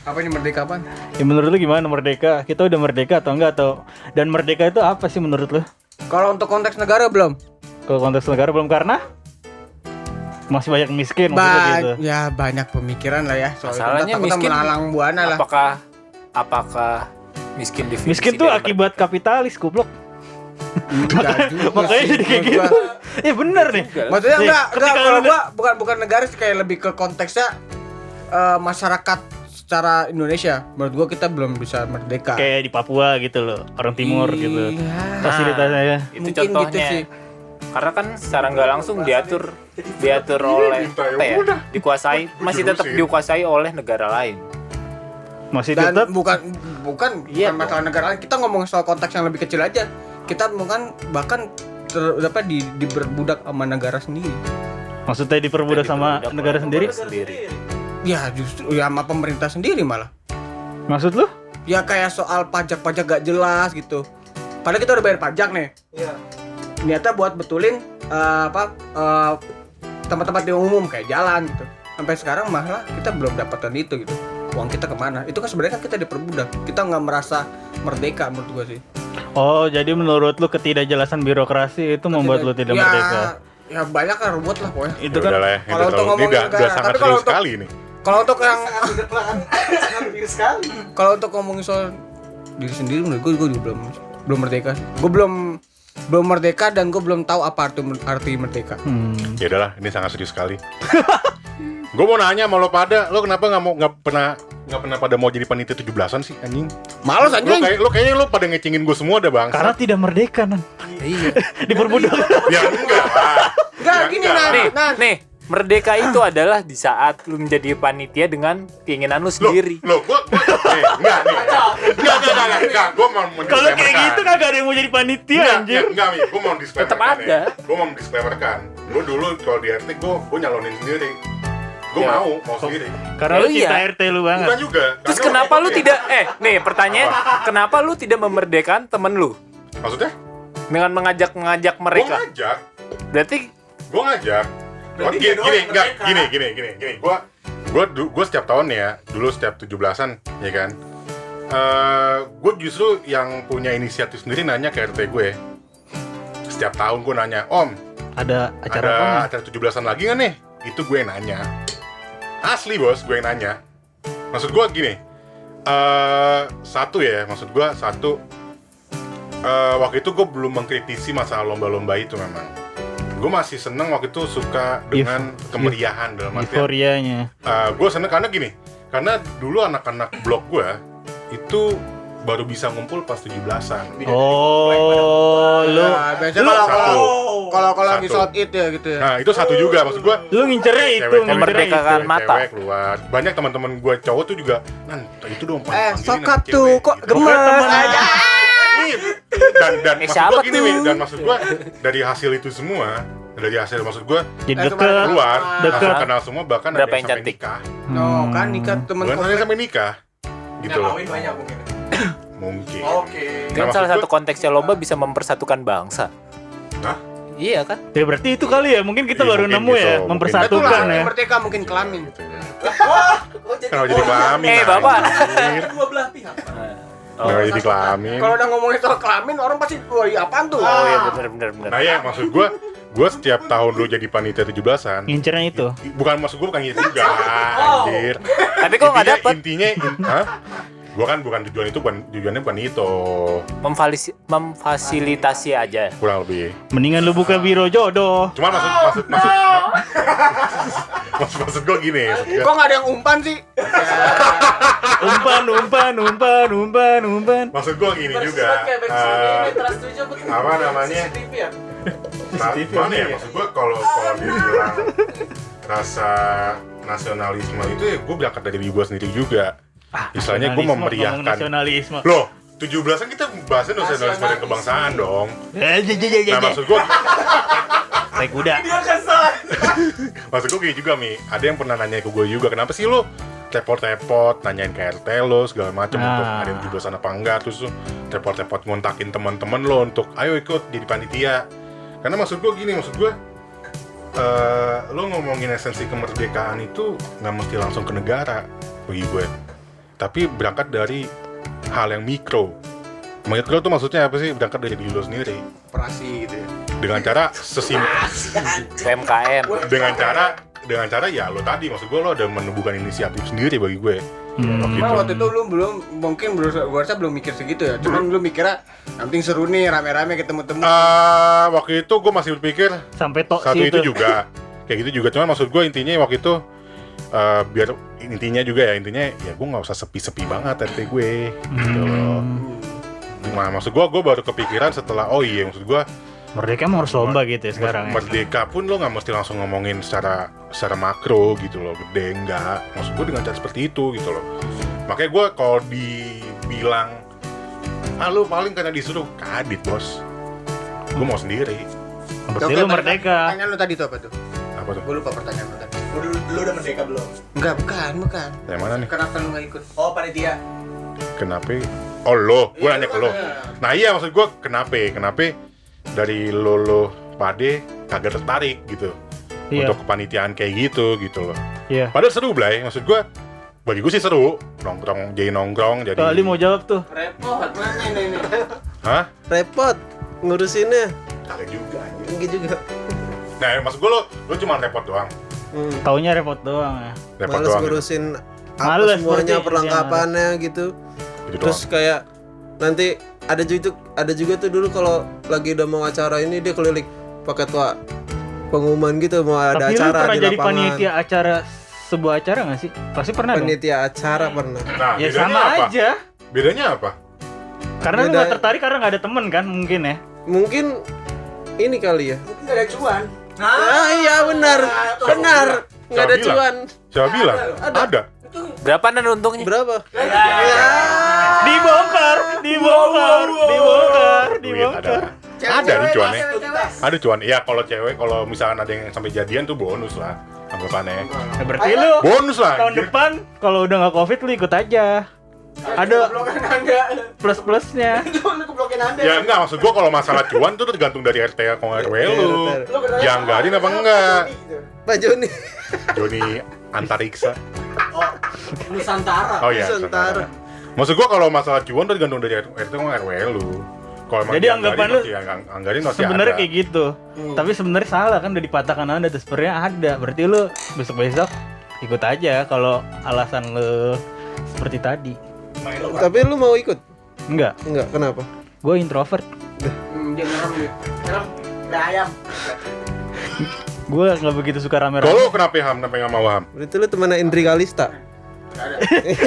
Apa ini merdeka apa? Ya menurut lu gimana merdeka? Kita udah merdeka atau enggak atau dan merdeka itu apa sih menurut lu? Kalau untuk konteks negara belum? Kalau konteks negara belum karena masih banyak miskin maksudnya gitu. Ya banyak pemikiran lah ya. Soal Masalahnya miskin melalang buana lah. Apakah miskin definisi Miskin tuh dari akibat kapitalis goblok. Enggak juga Makanya sih, jadi kayak menurut gitu. gua. Ya bener nih. Maksudnya Nih, enggak ketika kalau lu- gua bukan negara sih, kayak lebih ke konteksnya masyarakat secara Indonesia. Menurut gua kita belum bisa merdeka. Kayak di Papua gitu loh, orang timur gitu. Iya. Fasilitasnya. Itu Mungkin contohnya. gitu sih. Karena kan secara nggak langsung diatur oleh apa ya? Dikuasai, masih tetap Diterusin. dikuasai oleh negara lain. Masih Dan tetap bukan Iya masalah negara lain. Kita ngomong soal konteks yang lebih kecil aja. Kita bukan bahkan diperbudak sama negara sendiri. maksudnya diperbudak sama Diperbudak negara oleh sendiri. sendiri. Ya justru ya sama pemerintah sendiri malah. Maksud lu? Ya kayak soal pajak-pajak gak jelas gitu. Padahal kita udah bayar pajak nih. Iya. Niatnya buat betulin tempat-tempat yang umum kayak jalan gitu. Sampai sekarang malah kita belum dapatkan itu gitu. Uang kita kemana? Itu kan sebenarnya kan kita diperbudak. Kita nggak merasa merdeka menurut gua sih. Oh, jadi menurut lu ketidakjelasan birokrasi itu membuat lu tidak ya, merdeka. Ya banyak kan ruwet lah pokoknya. Itu Ya kan udahlah ya, kalau itu untuk terlalu- ngomongin ini udah negara, sangat tapi kalau serius untuk- sekali nih. Kalau untuk yang sekali. kalau untuk ngomongin soal diri sendiri menurut gua juga belum merdeka sih. Gua belum merdeka dan gua belum tahu apa arti merdeka. Ya udahlah, ini sangat serius sekali. Gue mau nanya sama lo pada, lo kenapa nggak pernah pada mau jadi panitia 17-an sih anjing? Males anjing. Kayaknya lo pada ngecengin gue semua ada bang. karena tidak merdeka nan. Iya. Diperbudak. Ya enggak lah. Enggak Ya gini enggak. Nih, merdeka itu adalah di saat lu menjadi panitia dengan keinginan lu sendiri. Enggak nih. Gue mau Kalau kayak gitu kagak ada yang mau jadi panitia anjir. Enggak, gue mau disclaimer. Tetap ada. Gue mau disclaimerkan. Gue dulu kalau di RT gue nyalonin sendiri. Gue Ya. mau sendiri. Karena Oh lu cinta iya. RT lu banget. Bukan juga. Terus Karena kenapa lu waktu itu tidak nih pertanyaan, kenapa lu tidak memerdekakan temen lu Maksudnya? dengan mengajak Gue mereka? ngajak. Berarti Gue ngajak. Gini. Gue setiap tahun ya, dulu setiap 17-an, ya kan. Gue justru yang punya inisiatif sendiri nanya ke RT gue. Setiap tahun gue nanya, Om, Ada acara ada apa? acara 17-an lagi nggak nih? Itu gue yang nanya. Asli bos, gue yang nanya. Maksud gue gini, waktu itu gue belum mengkritisi masalah lomba-lomba itu memang. Gue masih seneng waktu itu suka dengan kemeriahan dalam artian. Euforianya. Gue seneng karena gini, karena dulu anak-anak blok gue itu baru bisa ngumpul pas 17-an. Oh, lu Nah, biasanya kalau lagi Satu. sholat id ya gitu ya. Nah itu satu juga maksud gue. lu ngincernya itu, Cewek-cewek ngincernya itu. Memerdekakan mata. Cewek keluar. Banyak teman-teman gue cowok tuh juga, "Nan, itu dong panggilin Sokap anak tuh cewek," kok gitu. gemes temen aja. Dan maksud siapa gue gini, tuh? Mi, dan maksud gue dari hasil itu semua, dari hasil maksud gue Jadi Eh, deket. keluar, Deket. langsung kenal semua, bahkan Berapa ada yang yang sampai cantik? nikah. No, kan nikah temen Bukan ada yang sampai nikah, gitu loh. banyak mungkin. Mungkin. Oke. kan maksud salah gua- satu konteksnya lomba bisa mempersatukan bangsa. Hah? Iya kan? Ya berarti itu kali ya, mungkin kita Iya, baru mungkin nemu gitu, ya, mungkin. mempersatukan Itulah ya. merdeka mungkin kelamin. Gitu ya. Kenapa jadi kelamin? Bapak. anjir? Dua belah pihak. Kenapa jadi kelamin? Kalau udah ngomongin soal kelamin orang pasti wah iya apaan tuh? Oh iya benar. Nah ya maksud gue setiap tahun dulu jadi panitia 17-an. Ngincernya itu. Bukan maksud gue bukan gitu juga, anjir. Tapi kok nggak dapet? Hah? Gue kan bukan tujuannya bukan itu, Memfasilitasi aja. kurang lebih. Mendingan lu buka biro jodoh. Cuman maksud gue gini, maksud gua, Kok nggak ada yang umpan sih? Umpan. maksud gue gini juga. Apa namanya? Mana ya maksud gue kalau dibilang rasa nasionalisme itu ya gue berangkat dari gue sendiri juga. Misalnya gue Ngomong memeriahkan. nasionalisme. Loh, 17-an kita bahasnya nasionalisme dan kebangsaan dong. Nah maksud gue Saya kuda. Maksud gue gini juga Mi, ada yang pernah nanya ke gue juga, kenapa sih lo repot-repot nanyain ke RT lo segala macam Ah. untuk ada yang jublosan apa enggak, terus tuh repot-repot ngontakin teman-teman lo untuk ayo ikut jadi panitia. Karena maksud gue gini, lo ngomongin esensi kemerdekaan itu nggak mesti langsung ke negara bagi gue, tapi berangkat dari hal yang mikro. Mikro tuh maksudnya apa sih? Berangkat dari diri lo sendiri Operasi gitu ya. dengan cara UMKM. dengan cara ya lo tadi, maksud gue lo ada menumbuhkan inisiatif sendiri bagi gue. Waktu Cuma itu. waktu itu lu gua rasa belum mikir segitu ya. Cuman lu mikirnya yang penting seru nih, rame-rame ketemu-temu. Waktu itu gue masih berpikir Sampai tok satu sih itu juga kayak gitu juga, cuman maksud gue intinya waktu itu biar intinya ya gue nggak usah sepi-sepi banget RT gue gitu loh. Nah, maksud gue baru kepikiran setelah maksud gue Merdeka emang harus lomba gitu ya sekarang ya. merdeka pun lo nggak mesti langsung ngomongin secara makro gitu loh, gede enggak, maksud gue dengan cara seperti itu gitu loh. Makanya gue kalau dibilang lo paling karena disuruh kadit bos, gue mau sendiri. Berarti lu merdeka. Pertanyaan lu tadi tuh apa tuh? Apa tuh? Gua lupa pertanyaan lu tadi. Lu udah merdeka belum? Enggak, bukan. Yang mana nih? Kenapa lu nggak ikut? Oh, panitia. Kenapa? Oh lo, gue nanya ke lo. Nah iya, maksud gue kenapa dari lo pade kagak tertarik gitu Iya. untuk kepanitiaan kayak gitu loh. Iya. Padahal seru Blay, maksud gue bagi gue sih seru nongkrong jadi. Tuh, Ali mau jawab tuh. Repot mana ini? Hah? Repot ngurusinnya. Kagak juga anjir. Tinggi juga. Nah maksud gue lo cuma repot doang. Taunya repot doang ya. Repot Males doang gitu. ngurusin apa Males semuanya berarti, perlengkapannya gitu. Gitu Terus doang. kayak nanti ada juga tuh dulu kalau lagi udah mau acara ini dia keliling pakai tua pengumuman gitu mau ada Tapi lu acara pernah di jadi lapangan. panitia acara sebuah acara nggak sih? Pasti pernah dong. Panitia acara pernah. Nah, Ya bedanya sama apa? aja. Bedanya apa? Karena lu Beda- nggak tertarik karena nggak ada temen kan mungkin ya. Mungkin ini kali ya. Mungkin gak ada cuan. Ah iya benar. Benar. Nggak ada Siapa bilang? cuan. Siapa bilang? Ada. Berapa nan untungnya? Berapa? Dibongkar. Duit ada. Ada nih cuannya. Ada cuan. Iya kalau cewek, kalau misalkan ada yang sampai jadian tuh bonus lah anggapannya. Ya, berarti lu Bonus lah. tahun anjir. depan kalau udah nggak covid lu ikut aja. Ada plus-plusnya. Ya enggak, maksud gua kalau masalah cuan tuh tergantung dari RT atau RW lu. Yang nggarin apa enggak? Pak Joni. Joni Antariksa. Nusantara. Oh iya, Nusantara. Maksud gua kalau masalah cuan tuh tergantung dari RT atau RW lu. Kalau emang Jadi dia anggapan anggarin lu pasti anggarin pasti Sebenarnya ada. kayak gitu. Tapi sebenarnya salah kan udah dipatahkan ada tuh sebenarnya ada. Berarti lu besok-besok ikut aja kalau alasan lu seperti tadi. Tapi lu mau ikut? Enggak, Enggak, kenapa? gue introvert. Dia ngerem dia. Ada ayam. Gue nggak begitu suka rame-rame. Kalau kenapa Ham? Kenapa nggak mau Ham? Berarti lu temannya Indri Kalista.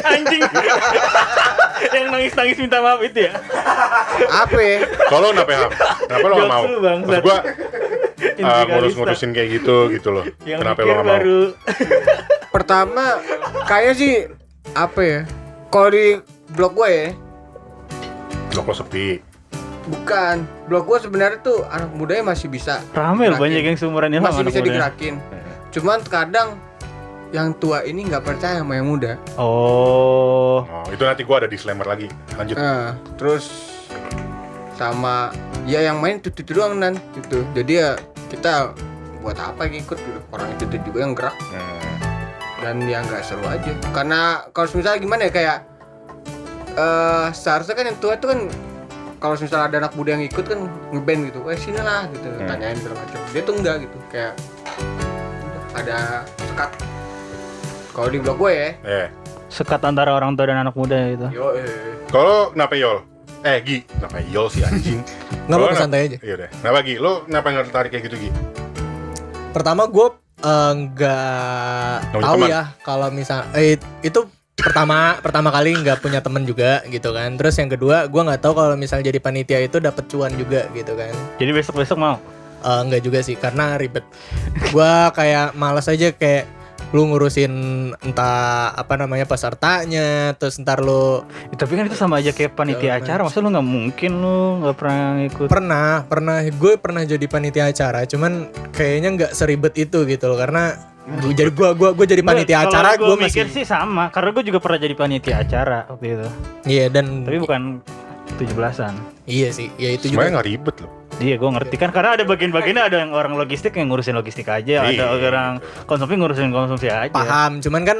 Anjing. Yang nangis-nangis minta maaf itu ya. Apa ya? Kalau kenapa Ham? Kenapa lo nggak Jokes mau? lu, bangsat. Maksud gua Indri ngurus-ngurusin kayak gitu loh. Yang Kenapa lo mikir nggak mau? baru. Pertama, kayak sih apa ya? Kalau di blog gue ya, Blok lo sepi. bukan. Blog gue sebenarnya tuh anak mudanya masih bisa. Rame loh gerakin. banyak yang seumuran Ilham Masih anak bisa muda. digerakin. Cuman kadang yang tua ini nggak percaya sama yang muda. Oh, Oh. itu nanti gua ada disclaimer lagi. Lanjut. Terus sama ya yang main itu doang nan gitu. Jadi ya kita buat apa ngikut gitu. Orang itu juga yang gerak dan ya nggak seru aja. Karena kalau misalnya gimana ya kayak seharusnya kan yang tua itu kan kalau misalnya ada anak muda yang ikut kan ngeband gitu, sini lah gitu, tanyain segala macam. Dia tuh enggak gitu, kayak ada sekat. Kalau di blog gue ya, Sekat antara orang tua dan anak muda gitu. Kalau kenapa Yol? Gi, kenapa Yol sih anjing? Nggak Kalau apa-apa, santai aja. Iya deh. Kenapa Gi? Lo kenapa nggak tertarik kayak gitu Gi? Pertama gue nggak Nggak punya tahu teman? ya kalau misal itu pertama kali nggak punya temen juga gitu kan. Terus yang kedua gue nggak tahu kalau misal jadi panitia itu dapat cuan juga gitu kan. Jadi besok-besok mau. Enggak juga sih karena ribet. Gua kayak malas aja kayak lu ngurusin entah apa namanya pesertanya, terus ntar lu Ya, tapi kan itu sama aja kayak panitia acara. Masa lu nggak mungkin lu nggak pernah ikut. pernah gue pernah jadi panitia acara, cuman kayaknya nggak seribet itu gitu loh karena Gue jadi panitia acara, gue gue mikir masih. sih sama, karena gue juga pernah jadi panitia acara waktu itu. Iya dan. Tapi bukan 17-an. Iya sih, ya itu Sebenarnya juga. nggak ribet loh. Iya, gue ngerti kan karena ada bagian-bagiannya, ada yang orang logistik yang ngurusin logistik aja, ada Iya. orang konsumsi ngurusin konsumsi aja. Paham, cuman kan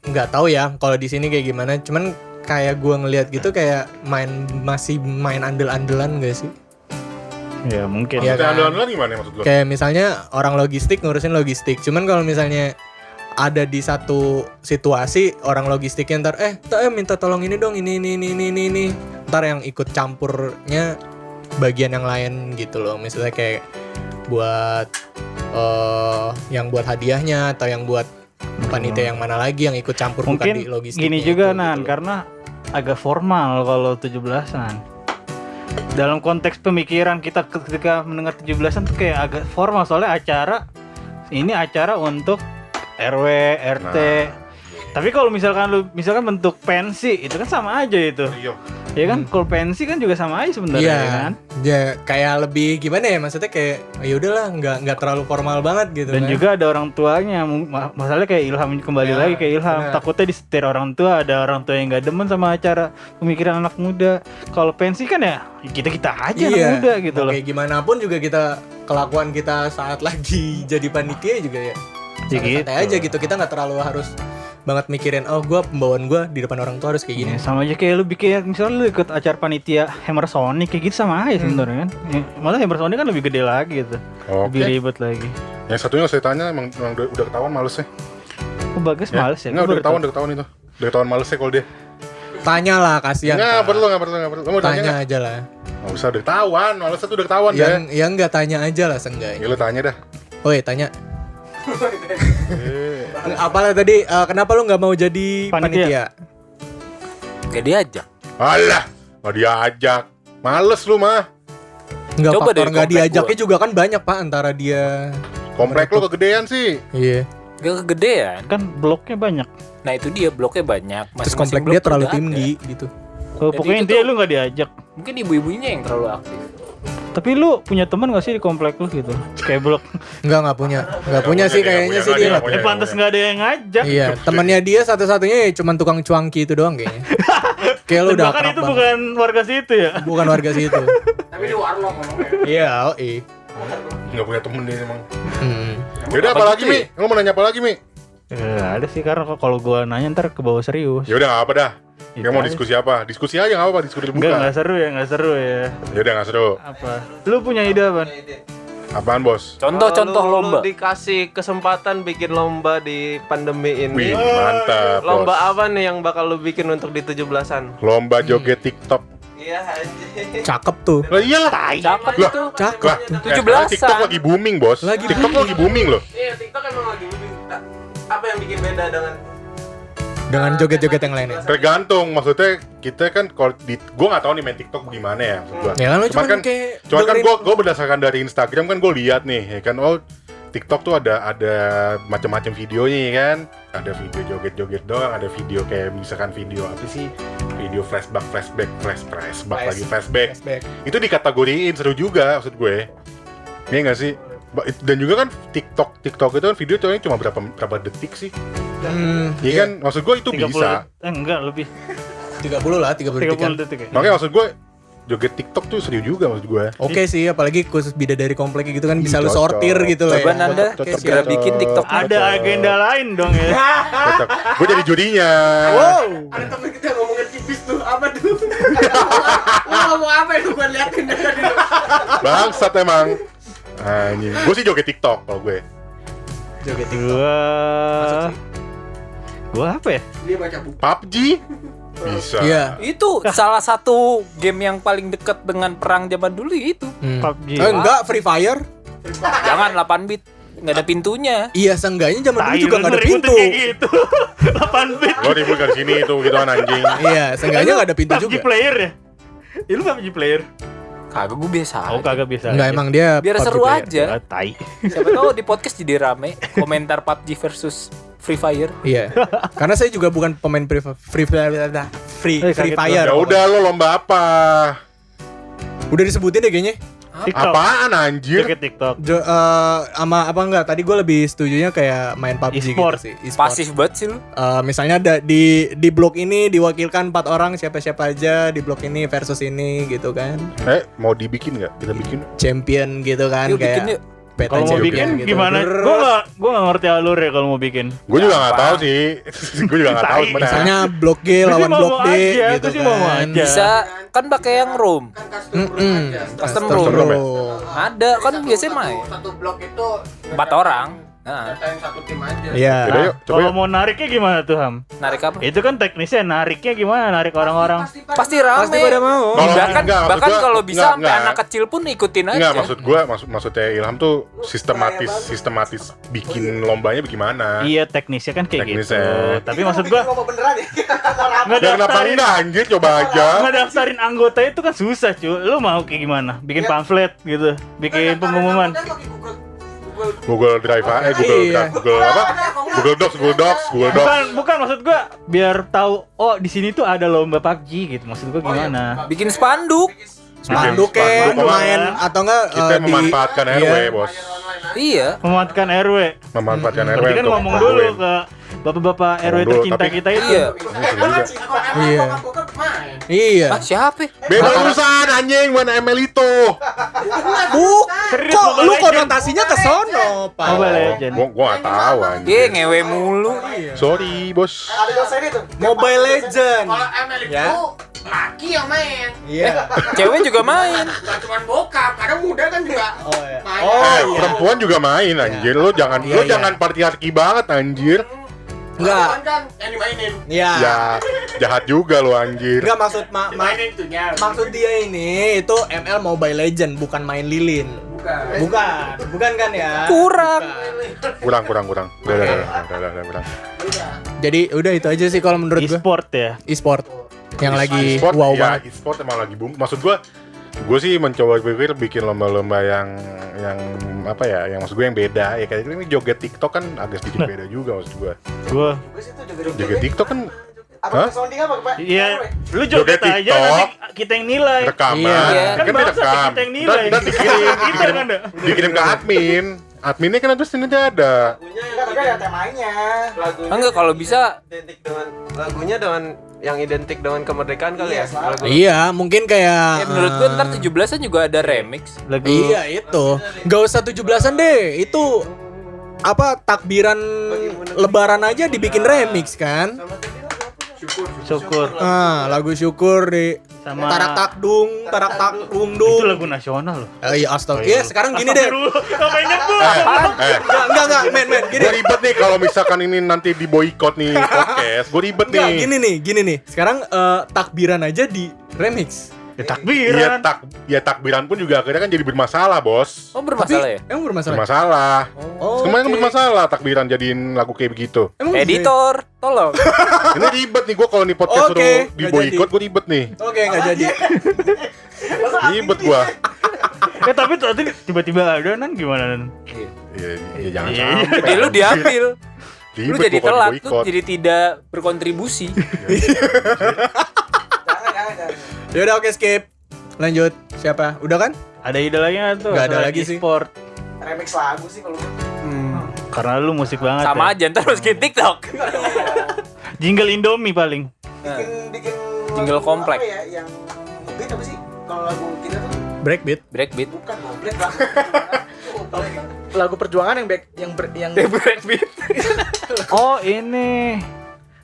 nggak tahu ya kalau di sini kayak gimana. Cuman kayak gue ngelihat gitu kayak masih main andel-andelan gak sih? Ya mungkin. Iya. Maksudnya kan? andalan gimana maksud lo? Kayak misalnya orang logistik ngurusin logistik. Cuman kalau misalnya ada di satu situasi orang logistiknya ntar minta tolong ini dong ini. Ntar yang ikut campurnya bagian yang lain gitu loh. Misalnya kayak buat yang buat hadiahnya atau yang buat panitia yang mana lagi yang ikut campur bukan Mungkin di logistiknya. gini juga itu, Nan, gitu. karena agak formal kalau 17-an. Dalam konteks pemikiran kita ketika mendengar 17-an tuh kayak agak formal, soalnya ini acara untuk RW, RT. Tapi kalau misalkan bentuk pensi itu kan sama aja itu. Iya. Ya kan, kalau pensi kan juga sama aja sebenarnya Iya, ya kan. ya kayak lebih gimana ya, maksudnya kayak ya udahlah nggak terlalu formal banget gitu. Dan kan. juga ada orang tuanya, masalahnya kayak Ilham kembali Ya, lagi kayak Ilham. benar. Takutnya disetir orang tua, ada orang tua yang nggak demen sama acara pemikiran anak muda. Kalau pensi kan ya kita aja anak muda gitu loh. Kayak gimana pun juga kita kelakuan kita saat lagi jadi panitia juga ya. Ya Santai aja gitu, kita nggak terlalu harus banget mikirin pembawaan gue di depan orang tua harus kayak gini. Ya, sama aja kayak lu bikin, misalnya lu ikut acara panitia Hammer Sonic kayak gitu sama aja sebenarnya kan. Ya, malah Hammer Sonic kan lebih gede lagi gitu. Oke. Lebih ribet lagi. Yang satunya saya tanya emang udah ketahuan malesnya. Oh bagus males ya. Enggak, Gua udah baru ketahuan itu. Udah ketahuan malesnya kalau dia. Tanya lah, kasihan. Enggak Pak. perlu. Lo mau tanya Tanya nggak? aja lah. Nggak usah, udah ketahuan. Malesnya tuh udah ketahuan deh. Yang nggak tanya aja lah seenggaknya. Ya lo tanya dah. Oi, tanya. Apalah tadi kenapa lu nggak mau jadi Panitia. panitia? Gak diajak. Alah, nggak diajak. Males lu mah. Nggak, Coba faktor dari nggak komplek diajaknya juga kan banyak Pak, antara dia. Komplek lu kegedean sih. Iya. Gak kegedean. Kan bloknya banyak. Nah itu dia, bloknya banyak. Terus Masing-masing komplek blok dia terlalu udah ada. tinggi gitu. Oh, Jadi pokoknya itu intinya tuh- lu nggak diajak. Mungkin ibu-ibunya yang terlalu aktif. Tapi lu punya teman gak sih di komplek lu gitu? Kayak blok. Nggak punya sih kayaknya sih dia. nggak Ya punya. pantas nggak ada yang ngajak. Iya, temannya dia satu-satunya ya cuman tukang cuangki itu doang kayaknya. Kayak lu Dan udah bahkan akrab itu banget. bukan warga situ ya. Bukan warga situ. Tapi di warlock ngomongnya. Iya, Nggak punya temen dia emang. Hmm. Yaudah, apa lagi Mi? Lu mau nanya apa lagi Mi? Ada sih, karena kalau gua nanya ntar ke bawah serius. Yaudah, nggak apa dah. Itu Kayak mau aja. diskusi apa? Diskusi aja nggak apa-apa, diskusi Enggak terbuka. nggak seru ya. Yaudah, nggak seru. Apa? Lu punya ide apa? Apaan bos? Contoh-contoh Kalau lomba. lu dikasih kesempatan bikin lomba di pandemi Wih, ini, mantap lomba bos. apa nih yang bakal lu bikin untuk di 17-an? Lomba joget TikTok. Iya anjing. Cakep tuh. Lah iyalah. Cakep Lah. itu. Cakep Lah, tuh. 17-an. TikTok lagi booming bos. Lagi TikTok lagi booming loh. Iya, TikTok emang lagi booming. Apa yang bikin beda Dengan joget-joget yang lainnya. Tergantung, maksudnya kita kan kalau di gua nggak tahu nih main TikTok gimana ya maksud gua. Ya kan lu Cuman kan kayak Cuman kan dengerin- gue berdasarkan dari Instagram kan gue lihat nih ya kan, oh TikTok tuh ada macam-macam videonya ya kan, ada video joget-joget doang, ada video kayak misalkan video apa sih, video flashback lagi flashback itu dikategoriin seru juga maksud gue, ya nggak sih? Dan juga kan TikTok itu kan video cuma berapa detik sih, iya kan, maksud gue itu 30 bisa, enggak lebih 30 lah, 30 detik kan. 30 detik ya. makanya maksud gue joget TikTok tuh seru juga maksud gue. Oke sih, apalagi khusus bidadari komplek gitu kan bisa lu Cocok. sortir gitu loh. Coba ya. Nanda Cocok, segera cocok. bikin TikTok. Ada agenda lain dong ya. Cocok. Gue jadi jurinya. Wow. Ada temen kita ngomongin tipis tuh, apa tuh? Lu ngomong apa itu gua liatin dari dulu. Bangsat emang. Anjing. Gue sih joget TikTok kalau gue. Joget TikTok. Gua apa ya? Dia baca buku. PUBG bisa. Iya. Itu salah satu game yang paling dekat dengan perang zaman dulu itu. PUBG. Enggak, Free Fire. Jangan 8 bit, nggak ada pintunya. Iya, seenggaknya zaman dulu Tai, juga lu nggak ada ngeributin pintu. kayak gitu. 8 bit. Lo ribut dari sini itu gitu kan anjing. Iya, seenggaknya nggak ada pintu PUBG juga. player ya? Ya lu PUBG player? Kagak, gue biasa. Oh aja. kagak bisa. Enggak, emang dia Biar PUBG seru player. aja. Ya, tai. Siapa tahu di podcast jadi rame komentar PUBG versus Free Fire. Iya. Karena saya juga bukan pemain Free kaget Fire. Ya udah lo lomba apa? Udah disebutin deh kayaknya. TikTok. Apaan anjir? Joget TikTok. Sama apa enggak? Tadi gue lebih setujunya kayak main PUBG E-sport. gitu sih. E-sport. Pasif banget sih lu. Misalnya ada di blok ini diwakilkan 4 orang siapa-siapa aja di blok ini versus ini gitu kan. Mau dibikin nggak? Kita bikin. Champion gitu kan Yuk, kayak bikin yuk. peta Kalau mau champion bikin gitu. gimana? Gua nggak ngerti alur ya kalau mau bikin. Gue juga nggak tahu sih. Gue juga nggak tahu Tai. sebenarnya. Misalnya blok G Itu sih lawan blok mau D aja, gitu itu sih mau kan. aja. Bisa kan pakai yang room. Custom room. room ya? Ada kan biasanya main. Satu blok itu 4 orang. Nah, yang satu tim aja. Iya. Yaudah, yuk, coba Kalau yuk. mau nariknya gimana tuh Ham? narik apa? Itu kan teknisnya nariknya gimana? Narik orang-orang. Pasti rame. Pasti pada mau. Kalau bahkan enggak, maksud bahkan gua, kalau bisa enggak, sampai anak kecil pun ikutin aja. Enggak, maksudnya Ilham tuh sistematis bikin lombanya bagaimana? Iya teknisnya kan kayak gitu. Teknisnya. Tapi maksud gua beneran ya? nggak Ya kenapa daftarin, enggak anjir, coba aja. nggak daftarin anggota itu kan susah cuy. Lu mau kayak gimana? Bikin pamflet gitu, bikin pengumuman. Google Drive Iya. Google apa? Google Docs. Bukan maksud gua biar tahu oh di sini tuh ada lomba PUBG gitu. Maksud gua gimana? Bikin spanduk. Spanduk kayak spanduk main apa? atau enggak Kita memanfaatkan RW, iya. Bos. Iya. Memanfaatkan RW. Memanfaatkan RW Berarti kan untuk ngomong dulu bantuin. ke bapak-bapak RW Ngomong dulu, tercinta tapi- kita itu. Iya. Ini seru juga. Iya. Iya. Ah, siapa? Beda urusan anjing, mana ML itu. Serius, Kok Mobile lu Legends. konotasinya ke sono, Pak? Mobile Legends. Gua enggak tahu anjing. Iya, ngewe mulu. Sorry, Bos. Ada dosen itu. Mobile Legend. Kalau ML itu Ya. laki yang main. Iya. Cewek juga main. Gak cuma bokap, kadang muda kan juga Oh iya. main. Perempuan juga main anjir. Lu jangan Iya, iya. jangan patriarki banget anjir. Enggak. Perempuan kan yang dimainin. Iya. Ya, jahat juga lu anjir. Enggak maksud Dimainin tuhnya. maksud dia ini itu ML Mobile Legend bukan main lilin. Bukan kan ya? Kurang. Kurang. Udah, kurang. Jadi udah itu aja sih kalau menurut gua. E-sport ya. E-sport yang lagi E-sport, wow ya, banget. e-sport emang lagi boom. Maksud gue sih mencoba berpikir bikin lomba-lomba yang apa ya, yang maksud gue yang beda ya, kayak ini joget TikTok kan agak sedikit beda juga maksud gue. Gua Joget TikTok kan Apa sounding apa, Pak? iya, lu Joget joget aja TikTok. nanti kita yang nilai. rekaman, Iya. Kan kan bangsa direkam. kita yang nilai. Dan dikirim, Kita kan ada. dikirim ke admin. Adminnya kan terus nanti ada. Enggak, tapi ada temanya. Lagunya Enggak, kalau bisa identik dengan lagunya dengan yang identik dengan kemerdekaan kali ya. Lagu. Iya, mungkin kayak ya menurut gua ntar 17-an juga ada remix. Lagu Iya itu. Gak usah 17-an deh. Itu apa takbiran lebaran aja dibikin remix kan? syukur Lagu syukur di sama tarak takdung itu dung. lagu nasional loh. Iya astaga. Iya sekarang gini deh. Ngapain nyebut? Enggak men gini. Gue ribet nih kalau misalkan ini nanti di boykot nih podcast. Gue ribet Enggak, nih. gini nih. Sekarang takbiran aja di remix. Ya Iya, takbiran. takbiran pun juga akhirnya kan jadi bermasalah, Bos. Oh, bermasalah ya? Emang bermasalah? Bermasalah. Oh, Kemarin kan oke. bermasalah takbiran jadiin lagu kayak begitu. Emang gitu ya? Editor, tolong. Ini ribet nih gue kalau nih podcast Oke, suruh di nggak boykot gue ribet nih. Oke, enggak jadi. Ribet gue. Tapi tadi tiba-tiba ada nan gimana nan? Ya jangan Iya. sampai. Jadi lu diambil. Lu Ribet jadi gua kalau telat, di-boykot. lu jadi tidak berkontribusi. Jangan. Ya udah oke skip. Lanjut. Siapa? Udah kan? Ada ide lagi nggak tuh? Nggak ada Selain lagi sih. e-sport. Remix lagu sih kalau gua. Karena lu musik banget. Sama ya. aja ntar harus bikin TikTok. Jingle Indomie paling. Bikin Jingle lagu komplek. apa ya yang beat apa sih? Kalau lagu kita tuh Breakbeat. Breakbeat. bukan komplek lah. Lagu perjuangan yang Breakbeat. Oh ini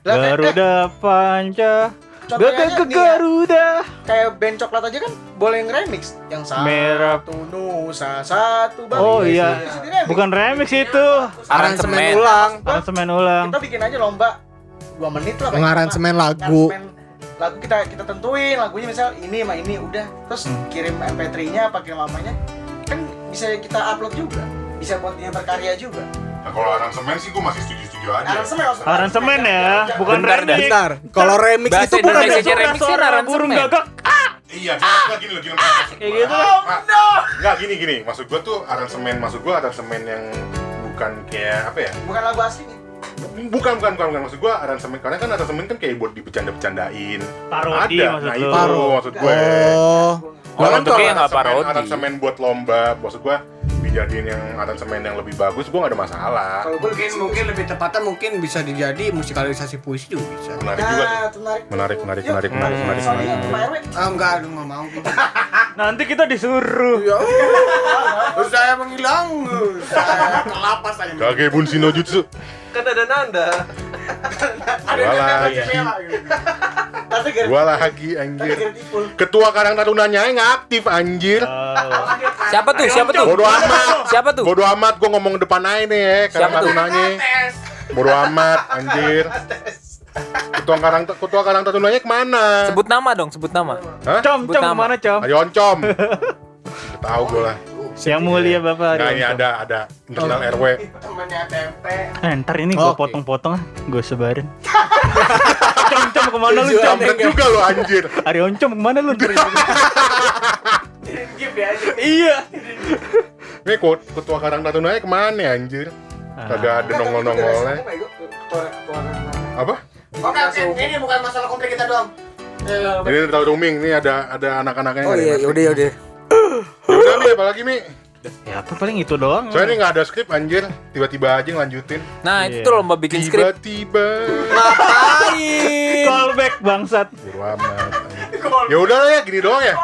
Lah, Garuda Panca. Contohnya aja Ke nih ya. Garuda. kayak band coklat aja kan boleh nge-remix yang Merah. satu nusa satu bang. Oh iya. Bisa di-remix. Bukan remix itu. Aransemen ulang. Aransemen ulang. Kita bikin aja lomba 2 menit lah. Mengaransemen lagu. Lagu kita tentuin lagunya misal ini sama ini udah terus kirim MP3-nya apa kirim apanya kan bisa kita upload juga bisa buat dia berkarya juga. Nah, kalau aransemen sih gue masih setuju aja. Aransemen maksudnya. Aransemen ya, bukan Bentar dah. remix. Bentar. Kalau remix Bahasa itu bukan Indonesia Suara remix kan aransemen. burung gagak. Iya, nggak gini loh, gini. Kayak gitu. Nggak gini. Maksud gue tuh aransemen yang bukan kayak apa ya? Bukan lagu aslinya. Bukan maksud gua aransemen, karena kan aransemen kan kayak buat dibecanda-becandain. Parodi Ada, maksud nah lu. itu maksud gue. Oh. Kalau bentuknya nggak parodi. aransemen buat lomba, maksud gua dijadiin yang aransemen yang lebih bagus, gua nggak ada masalah. Kalau gue mungkin lebih tepatnya mungkin bisa dijadi musikalisasi puisi juga bisa. Menarik juga tuh. Nah, menarik. Menarik. Soalnya Pak RW. Ah enggak, aduh enggak mau. Nanti kita disuruh. Ya, terus saya menghilang. Saya kelapas aja. Kage Bunshin no Jutsu. Kan ada Nanda. Gua lagi anjir. Ketua Karang Tarunanya nggak aktif anjir. Siapa tuh? Bodoh amat. Siapa tuh? Bodoh amat, gua ngomong depan aja nih ya, Karang Siapa tuh? Tarunanya. Bodoh amat anjir. Ketua Karang Tarunanya kemana? Sebut nama dong, sebut nama. Hah? Com, Sebut nama. kemana Com? Ayo oncom. Udah tahu gua lah. Yang mulia Bapak Nah, Ari ini Oncom. ada internal RW. Temennya tempe. Ntar ini gue Oke. potong-potong, gue sebarin. Com kemana lu Com? Kampret juga lo anjir. Ari Oncom kemana lu? Iya. Ini ketua Karang Tarunanya kemana anjir? Kagak ada nongol-nongolnya. Apa? Oke, ini bukan masalah konflik kita doang. Ini tahu rooming, ini ada anak-anaknya. Oh iya, yaudah. Udah nih, apalagi Mi? Ya apa paling itu doang. Soalnya ini nggak ada skrip anjir, tiba-tiba aja ngelanjutin. Nah, Iya. itu tuh lomba bikin skrip. Tiba-tiba. Callback bangsat. Bodo amat. Ya udah lah ya, gini doang ya.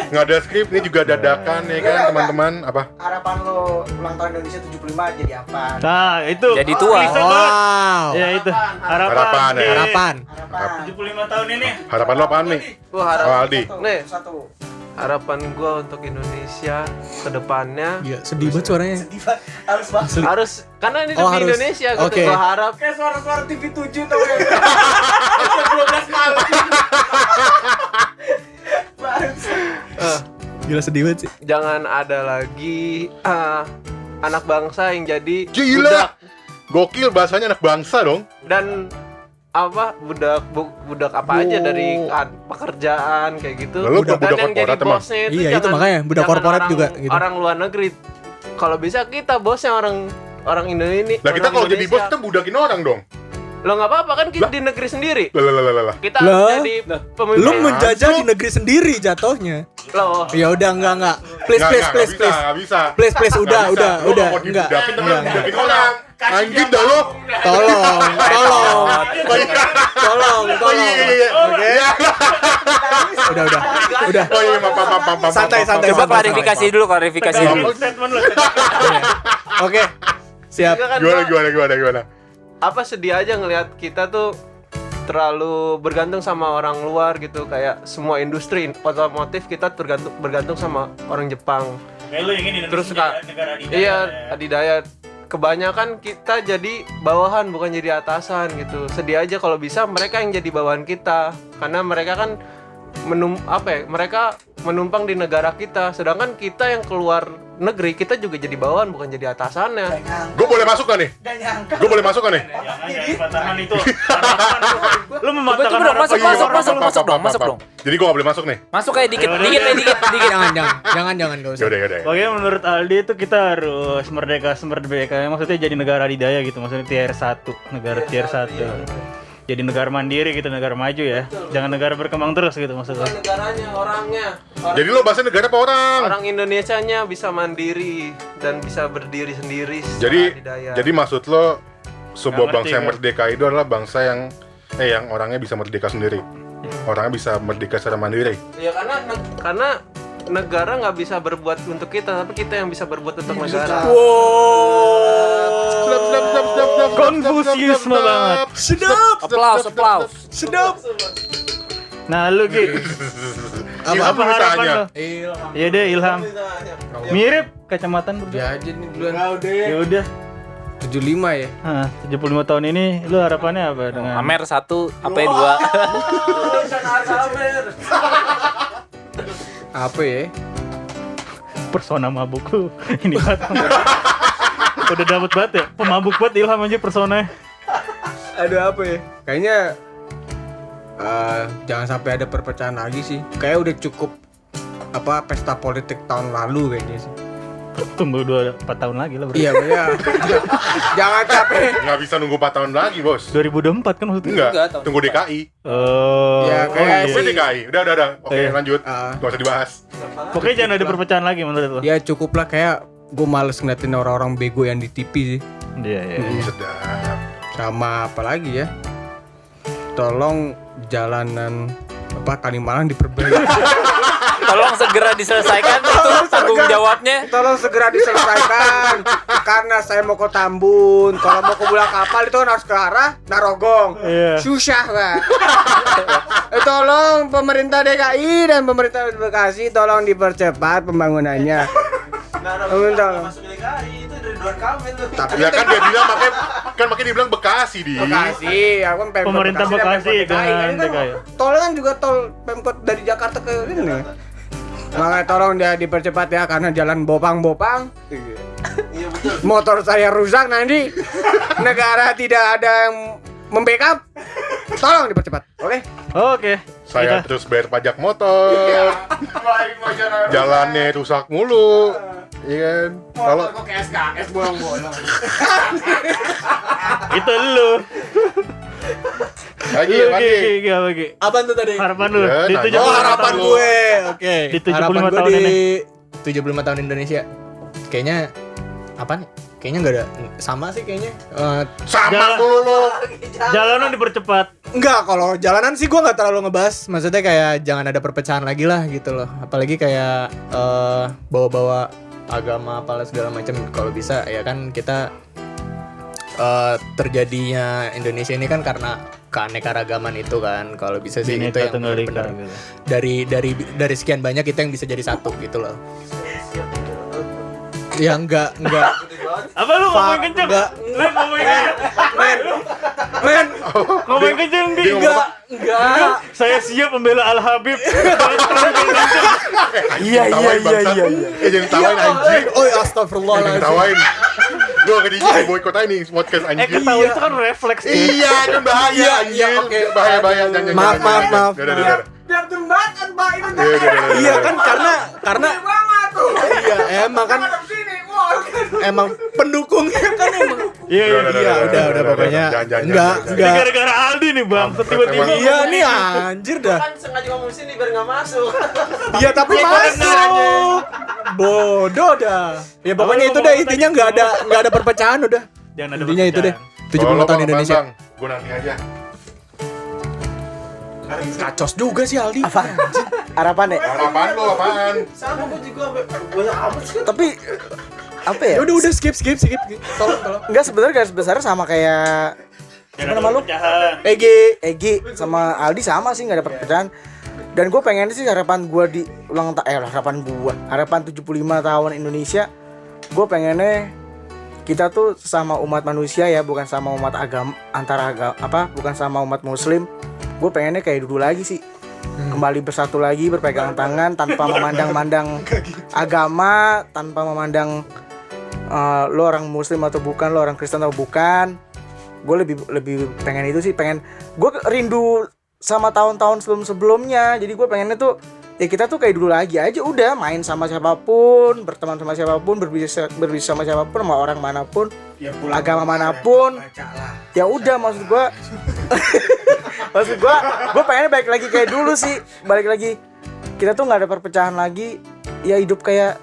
Nggak ada skrip, ini juga dadakan ya kan teman-teman. Apa? Harapan lo ulang tahun Indonesia 75 jadi apa? Nah, itu. Jadi tua. Klise banget. Wow. Ya itu. Harapan, ya. Harapan. Harapan. 75 tahun ini. Harapan lo apaan nih? Gua Oh, harap Aldi. nih, Satu. harapan gua untuk Indonesia ke depannya Iya, sedih banget suaranya. Harus banget. harus karena ini Oh, demi harus. Indonesia gitu. Oke. Gua harap Kayak suara-suara TV 7 tau ya. Jam 12 malam. eh, Gila sedih banget sih. jangan ada lagi anak bangsa yang jadi budak Gila. Gokil bahasanya anak bangsa dong. dan apa budak apa aja dari pekerjaan kayak gitu. Lalu dan budak yang jadi korporat emang? bosnya itu Iya, itu jangan- makanya, budak jangan korporat orang, juga gitu. orang luar negeri. Kalau bisa kita bosnya orang Indonesia. Lah kita kalau jadi bos kita budakin orang dong. Lo nggak apa-apa kan kita di negeri sendiri. Lah. Kita Lah. jadi pemimpin. Lu menjajah di negeri sendiri jatuhnya. Loh. Ya udah enggak. Please. Nggak bisa. Please, udah. Lu mau Enggak. dibudakin tapi Enggak. budakin orang. Anjing dah lo. Tolong. Iya. Oke. Udah. Oh iya, maaf. Santai. Coba klarifikasi dulu. Statement lu. Oke. Siap. Enggak kan, gua Gimana? apa sedih aja ngelihat kita tuh terlalu bergantung sama orang luar gitu, kayak semua industri otomotif kita bergantung sama orang Jepang. Kayak lu ingin Indonesia Terus Kak, negara adidaya. iya adidaya. Kebanyakan kita jadi bawahan bukan jadi atasan gitu. Sedih aja kalau bisa mereka yang jadi bawahan kita, karena mereka kan mereka menumpang di negara kita, sedangkan kita yang keluar negeri kita juga jadi bawahan bukan jadi atasannya. Gue boleh masuk gak nih? Jangan patahkan itu. Harapan lu. Lu mematahkan Coba dong, harapan. masuk dong. Jadi gue gak boleh masuk nih? Masuk kayak dikit. Jangan enggak usah. Yaudah. Pokoknya menurut Aldi itu kita harus merdeka. Maksudnya jadi negara adidaya gitu. Maksudnya tier 1, negara tier 1. Jadi negara mandiri gitu, negara maju ya. Jangan negara berkembang terus gitu maksudnya. Bukan negaranya, orangnya. Jadi lo bahasa negara apa orang? Orang Indonesianya bisa mandiri dan bisa berdiri sendiri secara adidaya. Jadi maksud lo sebuah Nggak ngerti bangsa yang gua. merdeka itu adalah bangsa yang orangnya bisa merdeka sendiri. Orangnya bisa merdeka secara mandiri. Ya karena negara nggak bisa berbuat untuk kita, tapi kita yang bisa berbuat untuk negara. Konfusiusme banget. Aplaus. Nah lu Gi, apa harapan lo? Iya deh Ilham. Mirip kacamataan berdua. Ya aja nih duluan. Ya udah. 75 ya. 75 tahun ini lu harapannya apa dengan Amer 1, apa 2? Apa ya? persona mabuk lu? Ini banget. Udah dapet banget ya. Pemabuk banget Ilham aja personanya. Aduh apa ya? Kayaknya jangan sampai ada perpecahan lagi sih. Kayak udah cukup pesta politik tahun lalu kayaknya sih. Tunggu 4 tahun lagi lah. Iya benar. Jangan capek. Nggak bisa nunggu 4 tahun lagi, Bos. 2024 kan maksudnya. Enggak, Enggak, tahun tunggu depan. DKI. Oh. Ya, kayak iya. Gue DKI. Udah. Oke, Iya. lanjut. Ah. Nggak usah dibahas. Pokoknya jangan ada perpecahan lagi menurut lo. Ya cukup lah, kayak gue males ngeliatin orang-orang bego yang di TV sih. Iya. Sedap. Sama apa lagi ya? Tolong jalanan Kalimalang diperbaiki. Tolong segera diselesaikan itu tanggung jawabnya. Tolong segera diselesaikan karena saya mau ke Tambun. Kalau mau ke Bulak Kapal itu kan harus ke arah Narogong. Iya. Susah, Pak. Tolong pemerintah DKI dan pemerintah Bekasi tolong dipercepat pembangunannya. Tolong. itu dari Ridwan Kamil tuh. Ya kan dia bilang makanya dia bilang Bekasi di. Bekasi, aku kan Pemkot Pemerintah dan Bekasi Pemkot DKI. dengan Ini kan DKI. tolnya kan juga tol Pemkot dari Jakarta ke ini. Makanya tolong dia dipercepat ya karena jalan bopang-bopang. Iya betul. Motor saya rusak nanti. Negara tidak ada yang membackup. Tolong dipercepat. Oke? Oke. Saya Kita- terus bayar pajak motor. Jalannya rusak mulu. Iya kan? Kalau kok kayak SKS bolong-bolong. Itu lu. lagi Lu lagi. Gi. Apaan tuh tadi? Harapan lu Ya, di nanya. 75 Oh, harapan tahun. gue. Oke. Di 75 Harapan gue tahun di ini. 75 tahun Indonesia. Kayaknya apa nih? Kayaknya nggak ada sama sih kayaknya. Sama Jalan- mulu lu. Jalanan dipercepat. Enggak, kalau jalanan sih gue nggak terlalu ngebahas. Maksudnya kayak jangan ada perpecahan lagi lah gitu loh. Apalagi kayak bawa-bawa agama apalah segala macam. Kalau bisa ya kan kita terjadinya Indonesia ini kan karena keanekaragaman itu kan. Kalau bisa sih itu Bineka yang Tunggal Ika benar-benar gitu. dari sekian banyak itu yang bisa jadi satu gitu loh. Ya enggak. Apa lu ngomong kenceng? Enggak. Lu ngomong kenceng. Men, Ngomong kenceng di. enggak. Saya siap membela Al Habib. Iya. Jangan tawain anjing. Oh, Jangan astagfirullahaladzim. tawain. Gua ke DJ boykot aja nih podcast anjing. Ketawa itu kan refleks. Iya, kan bahaya anjing. Iya, oke. Bahaya. Jangan. Maaf. Udah. Biar jembatan, Pak. Ini Iya kan karena banget tuh. iya emang kan Sini, wah. emang pendukungnya kan emang Iya. udah pokoknya Jangan. enggak Ini gara-gara Aldi nih bang. Tiba-tiba. Emang- iya nih anjir dah. Kan sengaja ngomong sini biar nggak masuk. Iya tapi masuk. Bodoh dah. Ya pokoknya itu deh intinya nggak ada perpecahan udah. Jangan ada Intinya itu deh. perpecahan. 75 tahun Indonesia. Gue nanti aja. Kacos juga sih Aldi. Harapan ya. Harapan lu apaan? Sama gue juga banyak amat sih. Tapi apa ya? Ya udah skip. Tolong. Enggak, sebenarnya garis besarnya sama kayak Jangan nama ada lu? perpecahan. Egi sama Aldi sama sih, nggak ada perpecahan. Dan gue pengen sih harapan gue di harapan 75 tahun Indonesia, gue pengennya kita tuh sesama umat manusia ya, bukan sama umat agama bukan sama umat muslim. Gue pengennya kayak dulu lagi sih, kembali bersatu lagi, berpegangan tangan tanpa memandang agama, tanpa memandang lo orang muslim atau bukan, lo orang Kristen atau bukan. Gue lebih pengen itu sih, gue rindu sama tahun-tahun sebelumnya. Jadi gue pengennya tuh ya kita tuh kayak dulu lagi aja, udah main sama siapapun, berteman sama siapapun, berbisnis sama siapapun, sama orang manapun, agama manapun. Ya udah, maksud gue pengennya balik lagi kayak dulu sih, balik lagi kita tuh nggak ada perpecahan lagi, ya hidup kayak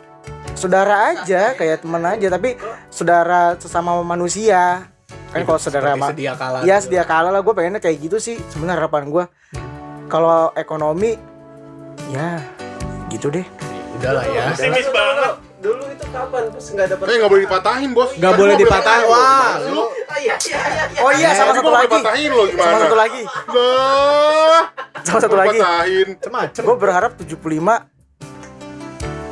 saudara aja, kayak teman aja, tapi saudara sesama manusia kan. Kalau saudara sedia kala. ya sedia kala lah, gue pengennya kayak gitu sih sebenarnya harapan gue. Kalau ekonomi ya gitu deh. Udahlah ya. Pesimis banget. Dulu itu kapan? Terus nggak ada Nggak boleh dipatahin, Bos. Nggak boleh dipatahin. Wah, lu. Iya. Oh iya, sama satu Gua lagi. patahin lo gimana? Sama satu lagi. Lah. Sama satu lagi. Patahin. macem-macem. Gue berharap 75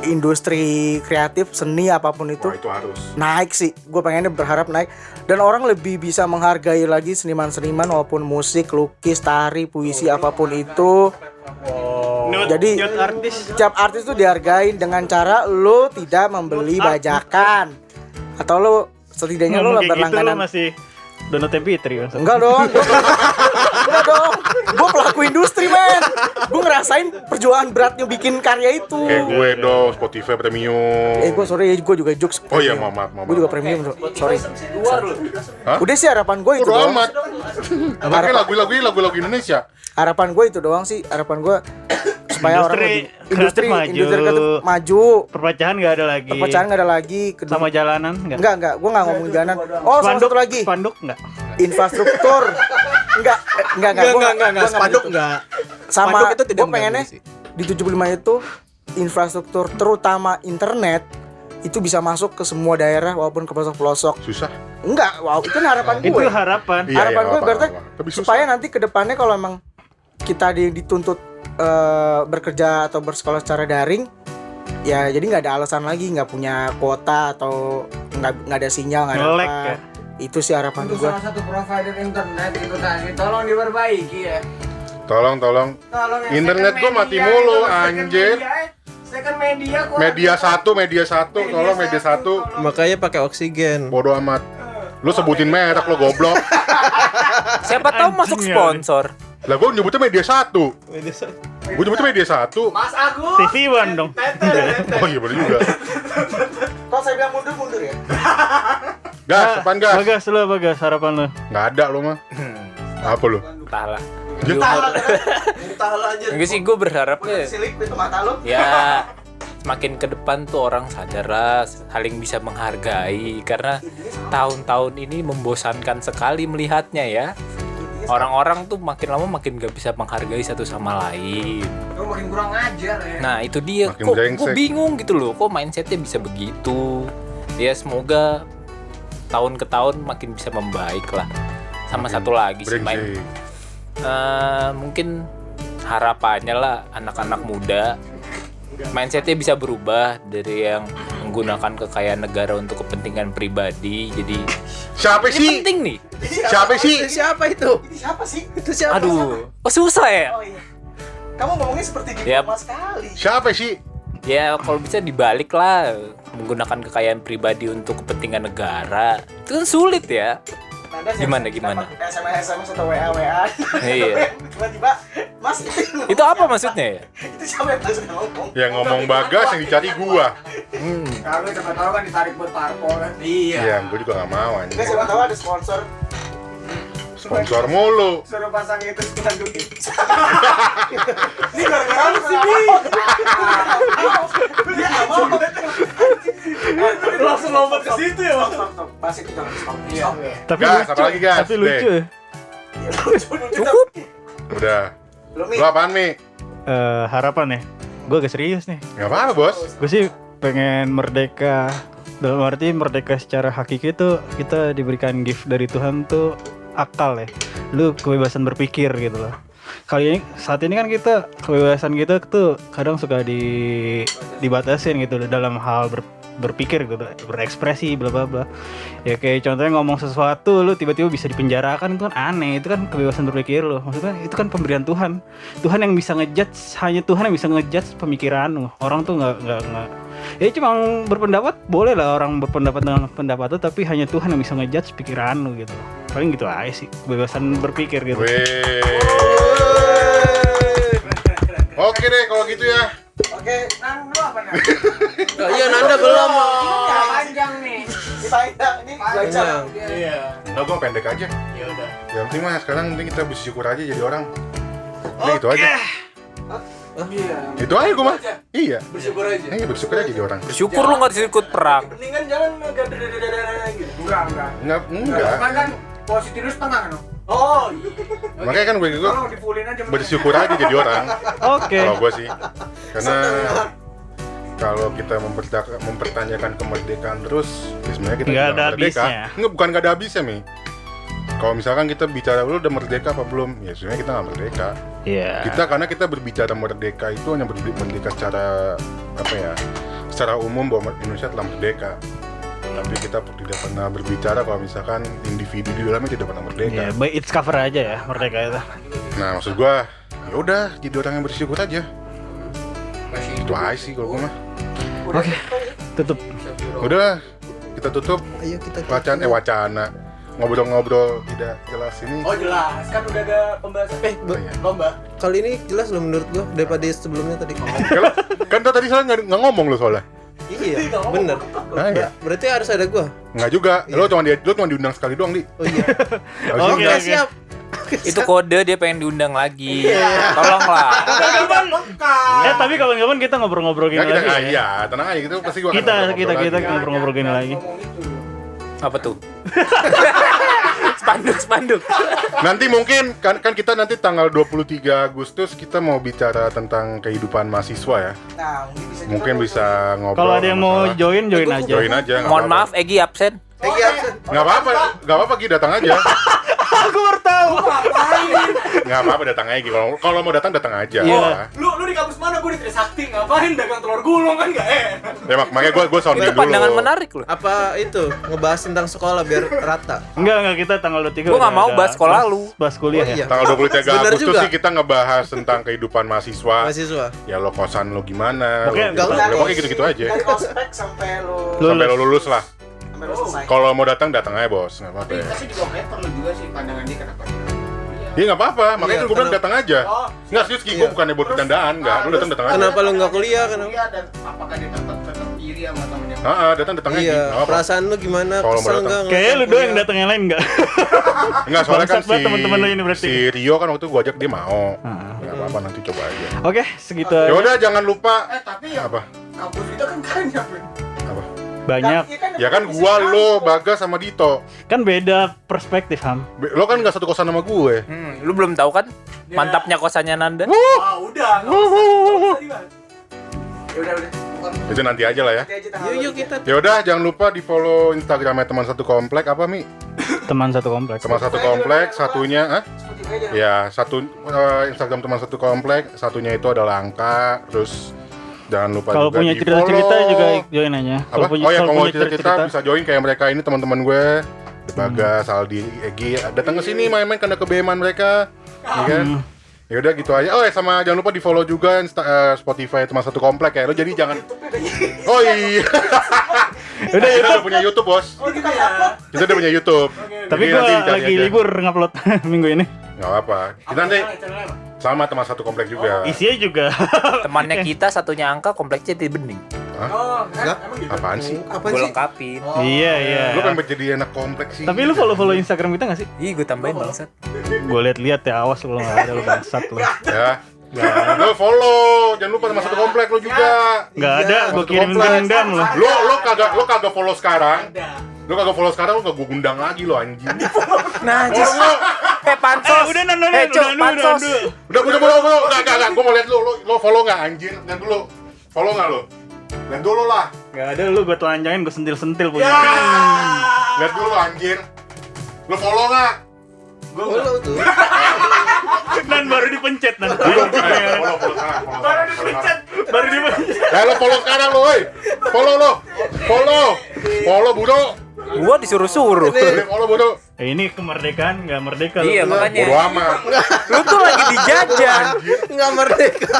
industri kreatif, seni apapun itu Wah, itu harus. naik sih. Gue pengennya berharap naik dan orang lebih bisa menghargai lagi seniman-seniman walaupun musik, lukis, tari, puisi apapun itu. Jadi setiap artis tuh dihargain dengan cara lo tidak membeli bajakan atau lo setidaknya lo Ngomong kayak gitu lu berlangganan. masih download MP3 kan. Enggak dong, gue pelaku industri men. Gue ngerasain perjuangan beratnya bikin karya itu. Kayak gue dong, Spotify Premium. Gue sorry, gue juga jokes. Oh iya, maaf. Gue juga premium, sorry. Hah? Udah sih harapan gue itu Bodo doang. amat. Pakai lagu-lagu Indonesia. Harapan gue itu doang sih. Harapan gue supaya Industri industri kreatif kreatif maju. Perpecahan nggak ada lagi. Perpecahan nggak ada lagi. Sama jalanan nggak? Enggak, gue nggak ngomongin jalanan. Oh, sama satu lagi. Spanduk nggak? Infrastruktur. Enggak. Spanduk enggak. Sama Spanduk itu tidak gue pengennya mengganggu sih. di 75 itu infrastruktur terutama internet itu bisa masuk ke semua daerah walaupun ke pelosok-pelosok. Susah. Enggak, wow, itu harapan gue. Itu harapan. Iya, Harapan gue apa-apa, berarti apa-apa. Tapi susah. supaya nanti ke depannya kalau emang kita dituntut bekerja atau bersekolah secara daring, ya jadi nggak ada alasan lagi nggak punya kuota atau nggak ada sinyal, nggak ada Nge-lag apa. ya? Itu sih harapan Untuk gue. salah satu provider internet itu tadi tolong diperbaiki ya. Tolong. Tolong ya, Internet second gua mati media mulu, itu, second anjir. Second media gua. Media satu, tolong media satu. Makanya pakai oksigen. Bodoh amat. Lu sebutin merek lo goblok. Siapa tahu masuk Anjing ya. sponsor. Lah gue nyebutnya media satu. Gue nyebutnya media satu. Mas Agus. TV One dong. Oh iya bener juga. Kalau saya bilang mundur ya. Gas, apaan gas? Bagas lu, Bagas, harapan lu. Nggak ada lo mah. Apa lo? Entahlah. Tahu aja. Enggak sih, gue berharapnya Silik itu mata lu. ya semakin ke depan tuh orang sadar lah, saling bisa menghargai, karena tahun-tahun ini membosankan sekali melihatnya ya. Orang-orang tuh makin lama makin gak bisa menghargai satu sama lain. Lu makin kurang ajar ya. Nah itu dia, Makin kok gue brengsek. bingung gitu loh, kok mindsetnya bisa begitu. Ya semoga tahun ke tahun makin bisa membaik lah. Sama satu lagi sih Brengsek. mungkin harapannya lah anak-anak muda mindsetnya bisa berubah dari yang menggunakan kekayaan negara untuk kepentingan pribadi. Jadi Siapa ini sih? penting nih. Siapa sih? Siapa itu? Ini siapa sih? Itu siapa? Aduh, oh susah ya. Oh iya. Kamu ngomongnya seperti Yap. diplomat sekali. Siapa sih? Ya kalau bisa dibalik lah, menggunakan kekayaan pribadi untuk kepentingan negara. Itu kan sulit ya. Nanda Gimana, siapa- gimana? SMS atau WA. Iya. Tiba-tiba, Mas Itu apa maksudnya ya? Itu siapa yang langsung ngomong? Yang ngomong Bagas yang dicari gua. Kalau siapa tahu kan ditarik buat parpol kan. Iya, gua juga nggak mau Enggak, anjing. siapa tahu ada sponsor. Sponsor mulu. Suruh pasang itu sekitar duit. Ini gara-gara lu sih, Bi. Dia nggak mau. Langsung lompat ke situ ya, Bang. Stop. Pas itu jangan stop. Iya. Tapi Gas, lucu. apa lagi, gas? Tapi lucu. Deh. Cukup. Udah. Belum, Mi. Lu apaan, Mi? Harapan ya. Gue agak serius nih. Nggak apa-apa, Bos. Gue sih pengen merdeka. Dalam arti merdeka secara hakiki tuh kita diberikan gift dari Tuhan tuh akal ya. Lu kebebasan berpikir gitu loh. Kali ini saat ini kan kita kebebasan kita tuh kadang suka dibatasin gitu loh dalam hal berpikir gitu, berekspresi bla bla bla. Ya kayak contohnya ngomong sesuatu lu tiba-tiba bisa dipenjarakan, itu kan aneh, itu kan kebebasan berpikir lo. Maksudnya itu kan pemberian Tuhan. Tuhan yang bisa ngejudge, hanya Tuhan yang bisa ngejudge pemikiran lu. Orang tuh nggak ya cuma berpendapat, boleh lah orang berpendapat dengan pendapat itu, tapi hanya Tuhan yang bisa ngejudge pikiran lu gitu. Paling gitu aja sih, kebebasan berpikir gitu. Weh. Oke deh kalau gitu ya. Oke, Nang, lu apa nih? Iya, Nanda belum. Ya panjang nih. ini panjang, ini dua jam. Iya. Nah, gua pendek aja. Ya udah. Yang penting mah sekarang penting kita bersyukur aja jadi orang. Udah gitu aja. Iya. Itu aja gua mah. Iya. Bersyukur aja. Iya, bersyukur aja jadi orang. Bersyukur lu nggak ikut perang. Mendingan jalan gadadadadada gitu. Enggak. Enggak. Kan kan posisi lu setengah kan? Oh, iya. Makanya kan gue Kalau difulin aja. bersyukur aja jadi orang. Oke. Kalau gue sih. Karena kalau kita mempertanyakan kemerdekaan terus, ya sebenarnya kita Nggak juga ada merdeka. habisnya. Enggak, bukan nggak ada habisnya, Mi. Kalau misalkan kita bicara lu udah merdeka apa belum? Ya sebenarnya kita nggak merdeka. Iya. Karena kita berbicara merdeka itu hanya merdeka secara apa ya? Secara umum bahwa Indonesia telah merdeka. Tapi kita tidak pernah berbicara kalau misalkan individu di dalamnya tidak pernah merdeka. Ya, by its cover aja ya merdeka itu. Nah, maksud gua ya udah jadi orang yang bersyukur aja. Itu aja sih kalau gua mah. Oke. Tutup. Udah kita tutup Ayo kita wacana. ngobrol-ngobrol tidak jelas ini. Oh jelas, kan udah ada pembahasan. Iya. Lomba. Kali ini jelas loh menurut gua daripada sebelumnya tadi. Kan tadi saya nggak ngomong lo soalnya. Iya, bener. Nah, iya. Berarti harus ada gua. Nggak juga. Lo cuma diundang sekali doang, Di. Oh iya. Harusnya Oke, enggak. oke. Siap. Itu kode dia pengen diundang lagi. Tolonglah. Tapi kapan-kapan kita ngobrol-ngobrol gini Ya, kita, lagi. iya, tenang aja gitu pasti gua akan Kita ngobrol-ngobrol lagi. ngobrol-ngobrol gini lagi. Apa tuh? Spanduk. Nanti mungkin kan kita nanti tanggal 23 Agustus kita mau bicara tentang kehidupan mahasiswa ya. Nah, Mungkin bisa ngobrol. Kalau ada yang mau masalah. join aja. Join aja. nggak Mohon apa-apa. maaf Egi absen. Nggak apa-apa Gi, datang aja. Aku baru tahu. Nggak apa-apa datang aja Gi. Kalau mau datang aja. Iya. lu di kampus mana? Gue di Trisakti, ngapain dagang telur gulung kan nggak enak. Ya makanya gue sounding Itu dulu. pandangan menarik loh. Apa itu ngebahas tentang sekolah biar rata? Enggak kita tanggal 23. Gua nggak mau bahas sekolah lu. Bahas kuliah Oh, ya. iya. Tanggal 23 Bener Agustus juga. sih kita ngebahas tentang kehidupan mahasiswa. Mahasiswa. Ya lo kosan lo gimana? Pokoknya lo nggak gitu. usah. Pokoknya gitu-gitu aja. Dari ospek sampai lu Sampai lo lulus lah. sampai lu selesai. Kalau mau datang aja bos, nggak apa-apa ya. Tapi juga kayak perlu juga sih pandangan dia kenapa. Iya nggak apa-apa, makanya Iya, gue bilang kenapa- datang aja. Oh, Nggak serius Ki, gue Iya. bukannya buat bercandaan, nggak. Lu datang aja. Kenapa lu nggak kuliah? Kenapa? Kuliah dan apakah dia tetap iri sama temennya? Datang aja. Iya, nggak apa-apa. perasaan lu gimana? Kalau mau Kesel datang. enggak? Kayaknya lu doang yang datang, yang lain enggak. Enggak, soalnya kan Bangsat banget teman-teman lu ini berarti. si Rio kan waktu gue ajak dia mau. Ah. Nggak apa-apa, nanti coba aja. Oke, segitu Ya aja. udah, jangan lupa Tapi ya apa? kampus itu kan banyak. Ben. Apa? Banyak. Ya kan gua, lo, Bagas sama Dito. Kan beda perspektif, Ham. Lo kan nggak satu kosan sama gue. Lu belum tahu kan? Mantapnya kosannya Nanda. Ah, udah. nggak usah dibahas. Ya udah. Bukan Itu nanti aja lah ya. nanti aja tanggal Yuk kita. Ya udah, jangan lupa di follow Instagramnya teman satu komplek apa Mi? Teman satu kompleks. Teman satu komplek, satunya, Spotify aja. ya satu Instagram teman satu komplek, satunya itu adalah angka, terus jangan lupa Kalau juga punya di cerita-cerita follow. juga join aja. Apa? Kalau mau cerita bisa join kayak mereka ini teman-teman gue, Bagas, Aldi, Egi, datang ke sini main-main karena kebeman mereka, ya kan? Ya udah gitu aja. Oh, sama jangan lupa di follow juga Spotify teman satu komplek ya. Lo jadi jangan. Oh iya. Udah Kita itu. udah punya YouTube bos. Oh, kita upload. Kita udah punya YouTube. Tapi Jadi gua nanti dicari lagi aja. libur ngupload minggu ini. Nggak apa. Kita nanti sama teman satu komplek juga. Isinya juga. Temannya kita satunya angka kompleknya di bening. Oh, Enggak. emang gitu. Apaan sih? Apa Gue sih? lengkapin. Iya, iya. Lu kan jadi anak kompleks sih. Tapi lu follow Instagram kita gak sih? Ih, gue tambahin bangsat. Gue liat-liat ya, awas lu nggak ada lu bangsat lu. Ya. Lu follow, jangan lupa sama satu komplek lu juga. Nggak ada, gue Satu kirimin komplek. dendam lu. Lu kagak follow sekarang. Lu kagak follow sekarang, lu kagak gua undang lagi lu anjing. Najis. Pansos. Udah Nan, Cuk, pansos. Udah. Enggak. Gua mau lihat lu follow enggak anjing? Lihat dulu. Follow enggak lu? Lihat dulu lah. Nggak ada lu, gue telanjangin, gue sentil-sentil punya. Lihat dulu anjir. Lu follow enggak? Follow tuh. Nan baru dipencet Nan. Follow sekarang. Baru dipencet. Lo follow sekarang lo, woi. Follow bodoh. Gua disuruh-suruh. Follow bodoh. Ini kemerdekaan nggak merdeka lu. Iya, makanya. Bodoh amat. Lu tuh lagi dijajah. Enggak merdeka.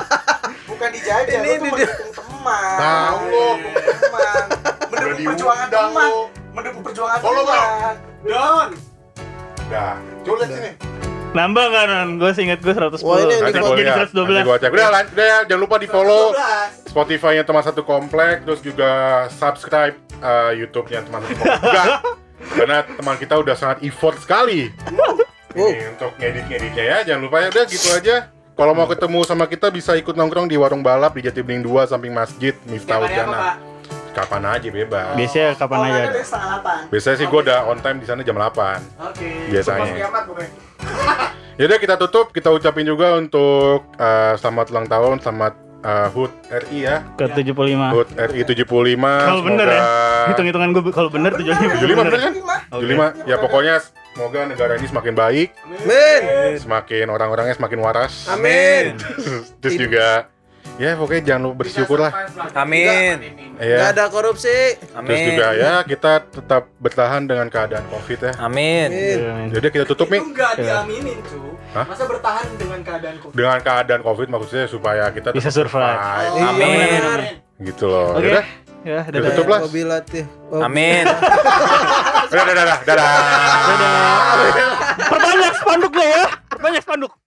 Bukan dijajah, Ini lu tuh dia. mendukung teman. Tahu lo. Teman. Udah Mendukung perjuangan diundang teman. lo. Mendukung perjuangan Follow, teman. Don. Dah, coba lihat sini. Nambah nggak Nan? Gue seinget gue 110. Wah, ini yang Nanti di gua jadi lihat. Nanti 112. gua cek. Udah ya, jangan lupa di follow 12. Spotify-nya teman satu komplek, terus juga subscribe YouTube-nya teman satu komplek juga. Karena teman kita udah sangat effort sekali. Ini untuk ngedit-ngeditnya ya, jangan lupa ya. Udah gitu aja. Kalau mau ketemu sama kita bisa ikut nongkrong di warung balap di Jati Bening 2 samping Masjid Miftahul Tiap hari apa, Jannah. Pak? Kapan aja bebas. Biasanya kapan Oh, aja ada ada. dari setengah 8. Biasanya sih gue udah on time di sana jam 8. Oke. Biasanya. Pas kiamat pokoknya. Yaudah kita tutup, kita ucapin juga untuk selamat ulang tahun, selamat HUT RI ya. Ke 75. HUT RI 75. Kalau bener ya. Hitung-hitungan gue kalau bener 75. 75 bener kan? Oke. 75. Ya pokoknya semoga negara ini semakin baik, Amin. semakin orang-orangnya semakin waras. Amin. Terus juga ya pokoknya jangan lupa bersyukur lah. Amin. Enggak Ya. ada korupsi. Terus juga Amin. ya kita tetap bertahan dengan keadaan Covid ya. Amin. Amin. Jadi kita tutup nih Itu enggak diaminin, cu. Hah? Masa bertahan dengan keadaan Covid? dengan keadaan Covid maksudnya supaya kita Bisa tetap survive. Amin. gitu loh. Oke. Yaudah. Ya, Kita dadah. tutup lah. Wabillahi. Amin. Dadah. Dadah. Perbanyak spanduknya ya. Perbanyak spanduk.